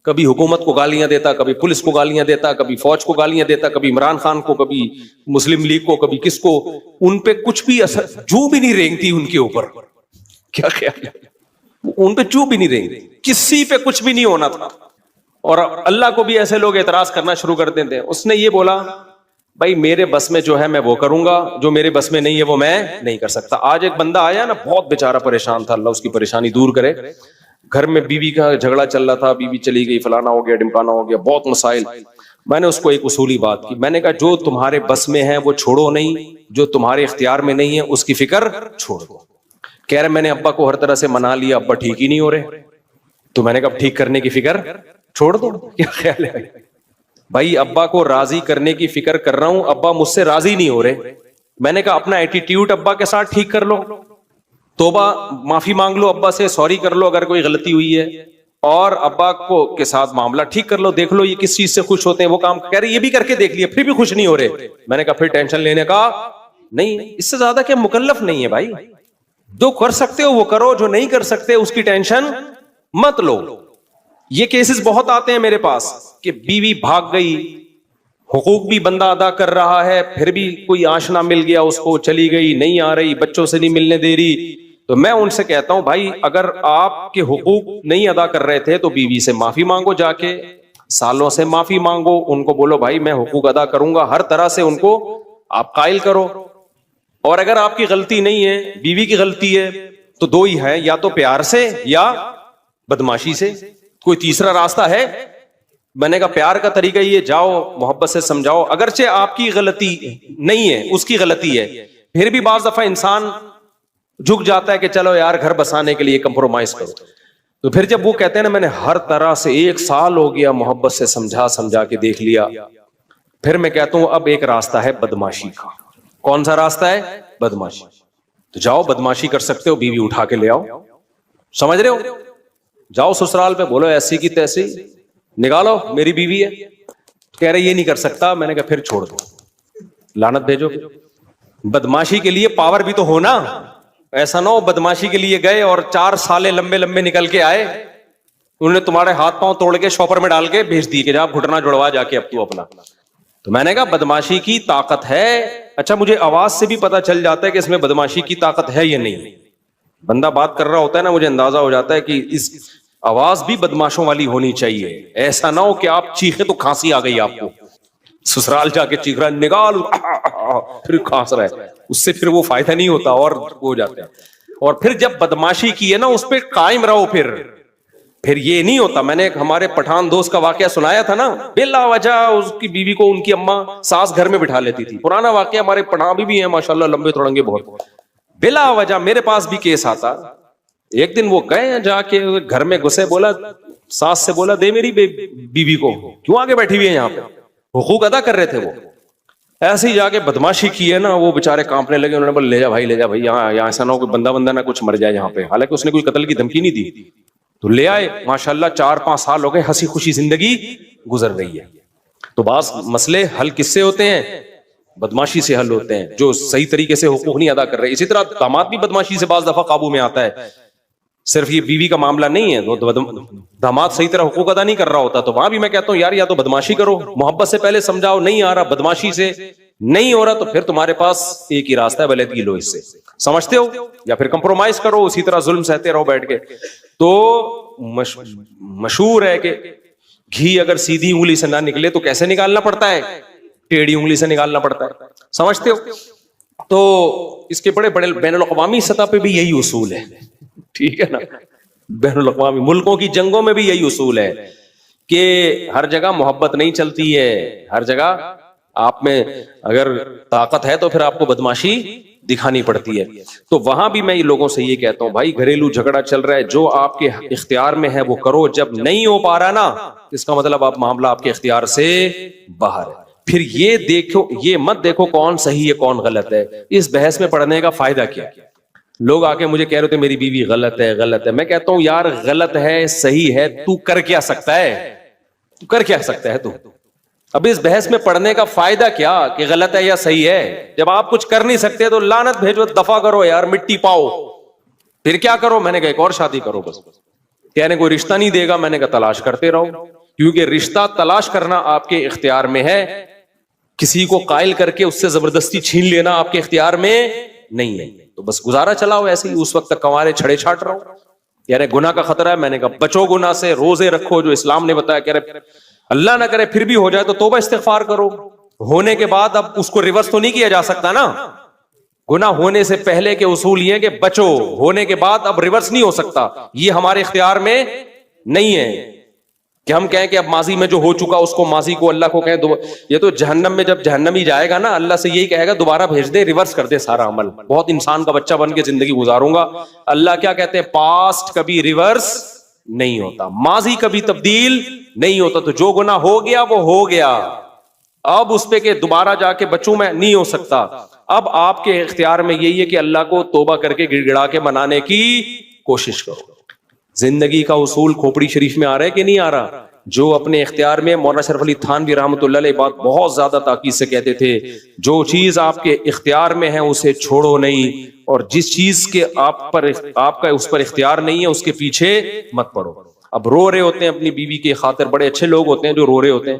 کبھی حکومت کو گالیاں دیتا، کبھی پولیس کو گالیاں دیتا، کبھی فوج کو گالیاں دیتا، کبھی عمران خان کو، کبھی مسلم لیگ کو، کبھی کس کو. ان پہ کچھ بھی اثر، جو بھی نہیں رینگتی ان کے اوپر. کیا خیال ہے، ان پہ جو بھی نہیں رینگتی، کسی پہ کچھ بھی نہیں ہونا تھا. اور اللہ کو بھی ایسے لوگ اعتراض کرنا شروع کر دیتے ہیں. اس نے یہ بولا بھائی میرے بس میں جو ہے میں وہ کروں گا، جو میرے بس میں نہیں ہے وہ میں نہیں کر سکتا. آج ایک بندہ آیا نا، بہت بیچارہ پریشان تھا، اللہ اس کی پریشانی دور کرے. گھر میں بیوی کا جھگڑا چل رہا تھا، بیوی چلی گئی، فلانا ہو گیا، ڈمکانا ہو گیا، بہت مسائل. میں نے اس کو ایک اصولی بات کی، میں نے کہا جو تمہارے بس میں ہے وہ چھوڑو نہیں، جو تمہارے اختیار میں نہیں ہے اس کی فکر چھوڑ دو. کہہ رہے میں نے ابا کو ہر طرح سے منا لیا، ابا ٹھیک ہی نہیں ہو رہے. تو میں نے کہا ٹھیک کرنے کی فکر چھوڑ دو. کیا خیال ہے بھائی، ابا کو راضی کرنے کی فکر کر رہا ہوں، ابا مجھ سے راضی نہیں ہو رہے. میں نے کہا اپنا ایٹیٹیوڈ ابا کے ساتھ ٹھیک کر لو، توبہ معافی مانگ لو ابا سے، سوری کر لو اگر کوئی غلطی ہوئی ہے، اور ابا کو کے ساتھ معاملہ ٹھیک کر لو. دیکھ لو یہ کس چیز سے خوش ہوتے ہیں، وہ کام کہہ رہے یہ بھی کر کے دیکھ لیا پھر بھی خوش نہیں ہو رہے. میں نے کہا پھر ٹینشن لینے کا نہیں، اس سے زیادہ کہ مکلف نہیں ہے بھائی. جو کر سکتے ہو وہ کرو، جو نہیں کر سکتے اس کی ٹینشن مت لو. یہ کیسز بہت آتے ہیں میرے پاس کہ بیوی بھاگ گئی، حقوق بھی بندہ ادا کر رہا ہے، پھر بھی کوئی آشنا مل گیا اس کو، چلی گئی، نہیں آ رہی، بچوں سے نہیں ملنے دے رہی، تو میں ان سے کہتا ہوں بھائی اگر آپ کے حقوق نہیں ادا کر رہے تھے تو بیوی سے معافی مانگو، جا کے سالوں سے معافی مانگو، ان کو بولو بھائی میں حقوق ادا کروں گا، ہر طرح سے ان کو آپ قائل کرو. اور اگر آپ کی غلطی نہیں ہے، بیوی کی غلطی ہے، تو دو ہی ہے، یا تو پیار سے یا بدماشی سے، کوئی تیسرا راستہ ہے؟ میں نے کہا پیار کا طریقہ یہ، جاؤ محبت سے سمجھاؤ، اگرچہ آپ کی غلطی نہیں ہے، اس کی غلطی ہے، پھر بھی بعض دفعہ انسان جھک جاتا ہے کہ چلو یار گھر بسانے کے لیے کمپرومائز کرو. تو پھر جب وہ کہتے ہیں نا میں نے ہر طرح سے 1 سال ہو گیا محبت سے سمجھا کے دیکھ لیا، پھر میں کہتا ہوں اب ایک راستہ ہے بدماشی کا. کون سا راستہ ہے؟ بدماشی. تو جاؤ بدماشی کر سکتے ہو، بیوی اٹھا کے لے آؤ، سمجھ رہے ہو، جاؤ سسرال پہ بولو ایسی کی تیسی، نکالو میری بیوی ہے، کہہ رہے یہ نہیں کر سکتا. میں نے کہا پھر چھوڑ دو، لعنت بھیجو. بدماشی کے لیے پاور بھی تو ہونا، ایسا نہ ہو بدماشی کے لیے گئے اور 4 سالے لمبے لمبے نکل کے آئے، انہوں نے تمہارے ہاتھ پاؤں توڑ کے شاپر میں ڈال کے بھیج دی کہ جا گھٹنا جڑوا جا کے اب تو اپنا. تو میں نے کہا بدماشی کی طاقت ہے. اچھا مجھے آواز سے بھی پتا چل جاتا ہے کہ اس میں بدماشی کی طاقت ہے یا نہیں. بندہ بات کر رہا ہوتا ہے نا، مجھے اندازہ ہو جاتا ہے کہ اس آواز بھی بدماشوں والی ہونی چاہیے. ایسا نہ ہو کہ آپ چیخے تو کھانسی آ گئی آپ کو، سسرال جا کے چیخ رہا ہے نکال، پھر کھانس رہا ہے، اس سے پھر وہ فائدہ نہیں ہوتا اور ہو جاتا ہے. اور پھر جب بدماشی کی ہے نا اس پہ قائم رہو، پھر یہ نہیں ہوتا. میں نے ایک ہمارے پٹھان دوست کا واقعہ سنایا تھا نا، بلا وجہ اس کی بیوی کو ان کی اماں ساس گھر میں بٹھا لیتی تھی. پرانا واقعہ، ہمارے پٹھان بھی ہیں ماشاءاللہ، لمبے تھوڑنگے بہت. بلا وجہ میرے پاس بھی کیس آتا. ایک دن وہ گئے جا کے گھر میں گھسے، بولا ساس سے بولا دے میری بیوی کو، کیوں آگے بیٹھی ہوئی ہے یہاں پہ، حقوق ادا کر رہے تھے وہ. ایسے ہی جا کے بدماشی کی ہے نا، وہ بےچارے کانپنے لگے. انہوں نے بولا لے جا بھائی، یہاں ایسا نہ ہو کوئی بندہ نہ کچھ مر جائے یہاں پہ. حالانکہ اس نے کوئی قتل کی دھمکی نہیں دی. تو لے آئے، ماشاءاللہ 4-5 سال ہو گئے، ہنسی خوشی زندگی گزر رہی ہے. تو بعض مسئلے حل کس سے ہوتے ہیں؟ بدماشی سے حل ہوتے ہیں، جو صحیح طریقے سے حقوق نہیں ادا کر رہے. اسی طرح داماد بھی بدماشی سے بعض دفعہ قابو میں آتا ہے. صرف یہ بیوی کا معاملہ نہیں ہے، داماد صحیح طرح حقوق ادا نہیں کر رہا ہوتا، تو وہاں بھی میں کہتا ہوں یار یا تو بدماشی کرو، محبت سے پہلے سمجھاؤ، نہیں آ رہا بدماشی سے نہیں ہو رہا، تو پھر تمہارے پاس ایک ہی راستہ ہے، علیحدگی لو اس سے، سمجھتے ہو، یا پھر کمپرومائز کرو، اسی طرح ظلم سہتے رہو بیٹھ کے. تو مشہور ہے کہ گھی اگر سیدھی انگلی سے نہ نکلے تو کیسے نکالنا پڑتا ہے؟ ٹیڑھی انگلی سے نکالنا پڑتا ہے، سمجھتے ہو. تو اس کے بڑے بڑے بین الاقوامی سطح پہ بھی یہی اصول ہے، ٹھیک ہے نا. بین الاقوامی ملکوں کی جنگوں میں بھی یہی اصول ہے کہ ہر جگہ محبت نہیں چلتی ہے، ہر جگہ آپ میں اگر طاقت ہے تو پھر آپ کو بدماشی دکھانی پڑتی ہے. تو وہاں بھی میں لوگوں سے یہ کہتا ہوں بھائی گھریلو جھگڑا چل رہا ہے، جو آپ کے اختیار میں ہے وہ کرو، جب نہیں ہو پا رہا نا اس کا مطلب آپ معاملہ آپ کے اختیار سے باہر ہے. پھر یہ دیکھو، یہ مت دیکھو کون صحیح ہے کون غلط ہے. اس بحث میں پڑھنے کا فائدہ کیا ہے؟ لوگ آ کے مجھے کہہ رہے تھے میری بیوی غلط ہے. میں کہتا ہوں یار غلط ہے صحیح ہے، تو کر کیا سکتا ہے تو اب اس بحث میں پڑھنے کا فائدہ کیا کہ غلط ہے یا صحیح ہے؟ جب آپ کچھ کر نہیں سکتے تو لعنت بھیجو، دفع کرو یار، مٹی پاؤ. پھر کیا کرو؟ میں نے کہا ایک اور شادی کرو. بس کہنے کوئی رشتہ نہیں دے گا. میں نے کہا تلاش کرتے رہو، کیونکہ رشتہ تلاش کرنا آپ کے اختیار میں ہے، کسی کو قائل کر کے اس سے زبردستی چھین لینا آپ کے اختیار میں نہیں ہے. تو بس گزارا چلاؤ ایسے ہی، اس وقت تک کنوارے چھڑے چھاٹ رہو. یار گناہ کا خطرہ ہے. میں نے کہا بچو گناہ سے، روزے رکھو جو اسلام نے بتایا. کہہ رہے اللہ نہ کرے پھر بھی ہو جائے تو توبہ استغفار کرو. ہونے کے بعد اب اس کو ریورس تو نہیں کیا جا سکتا نا. گناہ ہونے سے پہلے کے اصول یہ کہ بچو، ہونے کے بعد اب ریورس نہیں ہو سکتا. یہ ہمارے اختیار میں نہیں ہے کہ ہم کہیں کہ اب ماضی میں جو ہو چکا اس کو، ماضی کو اللہ کو کہیں. یہ تو جہنم میں جب جہنمی جائے گا نا اللہ سے یہی کہے گا دوبارہ بھیج دے، ریورس کر دے سارا عمل. بہت انسان کا بچہ بن کے زندگی گزاروں گا. اللہ کیا کہتے ہیں؟ پاسٹ کبھی ریورس نہیں ہوتا، ماضی کبھی تبدیل نہیں ہوتا. تو جو گناہ ہو گیا وہ ہو گیا، اب اس پہ کہ دوبارہ جا کے بچوں میں نہیں ہو سکتا. اب آپ کے اختیار میں یہی ہے کہ اللہ کو توبہ کر کے گڑ گڑا کے منانے کی کوشش کرو. زندگی کا اصول کھوپڑی شریف میں آ رہا ہے کہ نہیں آ رہا؟ جو اپنے اختیار میں، مولانا شرف علی تھانوی رحمۃ اللہ علیہ بات بہت زیادہ تاکید سے کہتے تھے، جو چیز آپ کے اختیار میں ہے اسے چھوڑو نہیں، اور جس چیز کے آپ کا اس پر اختیار نہیں ہے اس کے پیچھے مت پڑو. اب رو رہے ہوتے ہیں اپنی بیوی کی خاطر، بڑے اچھے لوگ ہوتے ہیں جو رو رہے ہوتے ہیں.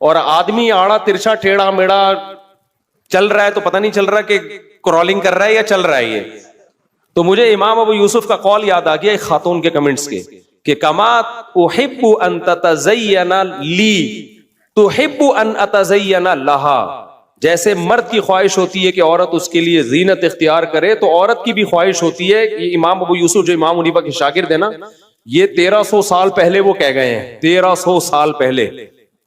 اور آدمی آڑا ترچھا ٹیڑھا میڑا چل رہا ہے تو پتہ نہیں چل رہا کہ کرالنگ کر رہا ہے یا چل رہا ہے یہ. تو مجھے امام ابو یوسف کا قول یاد آ گیا ایک خاتون کے کمنٹس کے کہ کما احب ان تتزین لی تحب ان اتزین لہا. جیسے مرد کی خواہش ہوتی ہے کہ عورت اس کے لیے زینت اختیار کرے تو عورت کی بھی خواہش ہوتی ہے. یہ امام ابو یوسف جو امام حنیفہ کے شاگرد ہیں نا, یہ 1300 سال پہلے وہ کہہ گئے ہیں, 1300 سال پہلے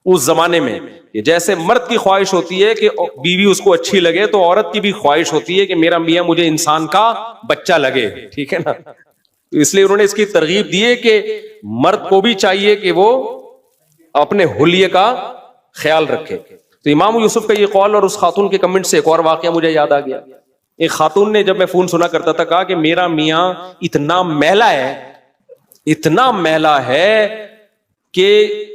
اس زمانے میں. جیسے مرد کی خواہش ہوتی ہے کہ بیوی اس کو اچھی لگے تو عورت کی بھی خواہش ہوتی ہے کہ میرا میاں مجھے انسان کا بچہ لگے. ٹھیک ہے نا, اس لیے انہوں نے اس کی ترغیب دی ہے کہ مرد کو بھی چاہیے کہ وہ اپنے حلیے کا خیال رکھے. تو امام یوسف کا یہ قول اور اس خاتون کے کمنٹ سے ایک اور واقعہ مجھے یاد آ گیا. ایک خاتون نے جب میں فون سنا کرتا تھا کہا کہ میرا میاں اتنا میلا ہے, اتنا میلا ہے کہ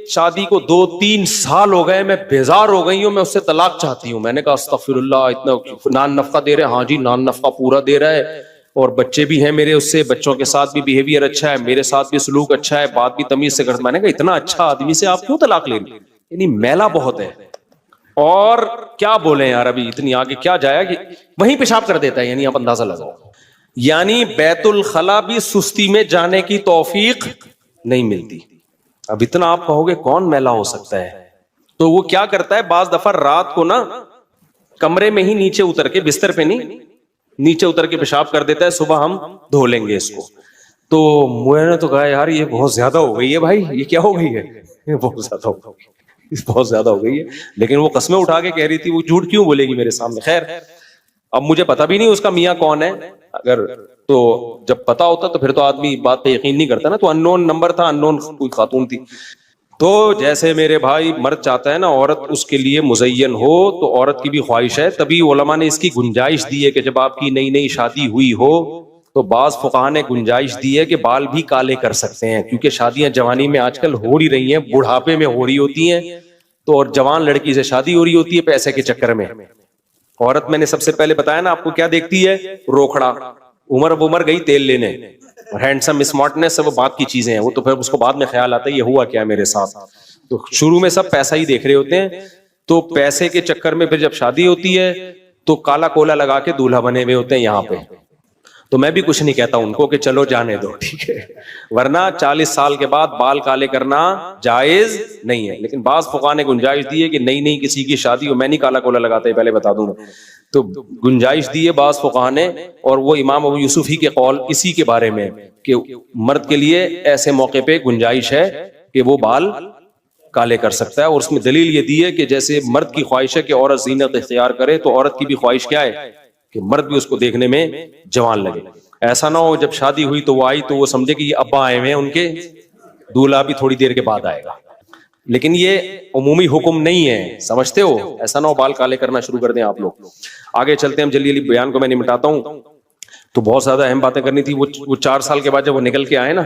شادی کو 2-3 سال ہو گئے, میں بیزار ہو گئی ہوں, میں اس سے طلاق چاہتی ہوں. میں نے کہا استغفر اللہ, اتنا نان نفقہ دے رہے ہیں؟ ہاں جی نان نفقہ پورا دے رہا ہے, اور بچے بھی ہیں میرے اس سے, بچوں کے ساتھ بھی بیہیویئر اچھا ہے, میرے ساتھ بھی سلوک اچھا ہے, بات بھی تمیز سے کرتا. میں نے کہا اتنا اچھا آدمی سے آپ کیوں طلاق لے رہی؟ یعنی میلا بہت ہے. اور کیا بولیں یار, ابھی اتنی آگے کیا جایا کہ وہیں پیشاب کر دیتا ہے. یعنی آپ اندازہ لگاؤ, یعنی بیت الخلا بھی سستی میں جانے کی توفیق نہیں ملتی. اب اتنا آپ کہو گے کون میلا ہو سکتا ہے, تو وہ کیا کرتا ہے بعض دفعہ رات کو نا کمرے میں ہی نیچے اتر کے, بستر پہ نہیں, نیچے اتر کے پیشاب کر دیتا ہے, صبح ہم دھو لیں گے اس کو. تو میں نے تو کہا یار یہ بہت زیادہ ہو گئی ہے بھائی, یہ کیا ہو گئی ہے, یہ بہت زیادہ ہو گئی, بہت زیادہ ہو گئی ہے. لیکن وہ قسمیں اٹھا کے کہہ رہی تھی, وہ جھوٹ کیوں بولے گی میرے سامنے. خیر اب مجھے پتا بھی نہیں اس کا میاں کون ہے, اگر تو جب پتا ہوتا تو پھر تو آدمی بات پہ یقین نہیں کرتا نا. تو اننون نمبر تھا, اننون کوئی خاتون تھی. تو جیسے میرے بھائی مرد چاہتا ہے نا عورت اس کے لیے مزین ہو, تو عورت کی بھی خواہش ہے. تبھی علماء نے اس کی گنجائش دی ہے کہ جب آپ کی نئی نئی شادی ہوئی ہو تو بعض فقہاء نے گنجائش دی ہے کہ بال بھی کالے کر سکتے ہیں, کیونکہ شادیاں جوانی میں آج کل ہو ہی رہی ہیں, بڑھاپے میں ہو رہی ہوتی ہیں. تو اور جوان لڑکی سے شادی ہو رہی ہوتی ہے پیسے کے چکر میں. عورت میں نے سب سے پہلے بتایا نا آپ کو کیا دیکھتی ہے, روکھڑا. عمر گئی تیل لینے, ہینڈسم اسمارٹنس وہ بات کی چیزیں ہیں, وہ تو پھر اس کو بعد میں خیال آتا ہے یہ ہوا کیا میرے ساتھ. تو شروع میں سب پیسہ ہی دیکھ رہے ہوتے ہیں, تو پیسے کے چکر میں پھر جب شادی ہوتی ہے تو کالا کولا لگا کے دولہا بنے ہوئے ہوتے ہیں یہاں پہ. تو میں بھی کچھ نہیں کہتا ان کو کہ چلو جانے دو, ٹھیک ہے, ورنہ 40 سال کے بعد بال کالے کرنا جائز نہیں ہے. لیکن بعض فقہاء نے گنجائش دی ہے کہ نئی نئی کسی کی شادی ہو, میں نہیں کالا کولا لگاتا, پہلے بتا دوں میں, تو گنجائش دی ہے بعض فقہاء نے. اور وہ امام ابو یوسف ہی کے قول اسی کے بارے میں کہ مرد کے لیے ایسے موقع پہ گنجائش ہے کہ وہ بال کالے کر سکتا ہے. اور اس میں دلیل یہ دی ہے کہ جیسے مرد کی خواہش ہے کہ عورت زینت اختیار کرے, تو عورت کی بھی خواہش کیا ہے کہ مرد بھی اس کو دیکھنے میں جوان لگے. ایسا نہ ہو جب شادی ہوئی تو وہ آئی تو وہ سمجھے کہ یہ ابا آئے ہوئے ہیں ان کے, دولہا بھی تھوڑی دیر کے بعد آئے گا. لیکن یہ عمومی حکم نہیں ہے, سمجھتے ہو, ایسا نہ ہو بال کالے کرنا شروع کر دیں آپ لوگ. آگے چلتے ہیں, ہم جلدی جلدی بیان کو میں نمٹاتا ہوں. تو بہت زیادہ اہم باتیں کرنی تھی. وہ 4 سال کے بعد جب وہ نکل کے آئے نا,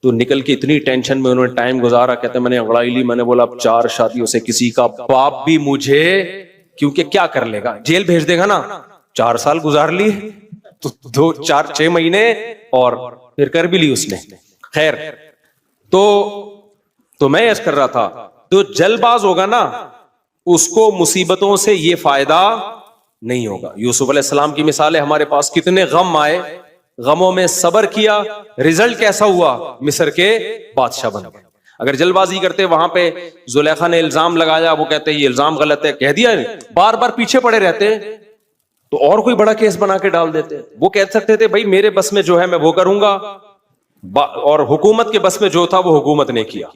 تو نکل کے اتنی ٹینشن میں انہوں نے ٹائم گزارا. کہتے ہیں میں نے انگڑائی لی, میں نے بولا اب 4 شادیوں سے کسی کا باپ بھی مجھے, کیونکہ کیا کر لے گا, جیل بھیج دے گا نا. 4 سال گزار لی تو 2-4-6 مہینے اور پھر کر بھی لی اس نے. خیر تو میں عرض کر رہا تھا, جو جلد باز ہوگا نا اس کو مصیبتوں سے یہ فائدہ نہیں ہوگا. یوسف علیہ السلام کی مثال ہے ہمارے پاس, کتنے غم آئے, غموں میں صبر کیا, رزلٹ کیسا ہوا, مصر کے بادشاہ بن گئے. اگر جلد بازی کرتے وہاں پہ زلیخا نے الزام لگایا, وہ کہتے یہ الزام غلط ہے, کہہ دیا, بار بار پیچھے پڑے رہتے تو اور کوئی بڑا کیس بنا کے ڈال دیتے. وہ کہہ سکتے تھے بھائی میرے بس میں جو ہے میں وہ کروں گا, اور حکومت کے بس میں جو تھا وہ حکومت نے کیا.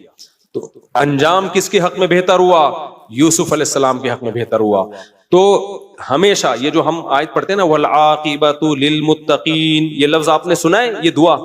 تو انجام کس کے حق میں بہتر ہوا, یوسف علیہ السلام کے حق میں بہتر ہوا. تو ہمیشہ یہ جو ہم آیت پڑھتے ہیں نا, والعاقبۃ للمتقین, یہ لفظ آپ نے سنا ہے, یہ دعا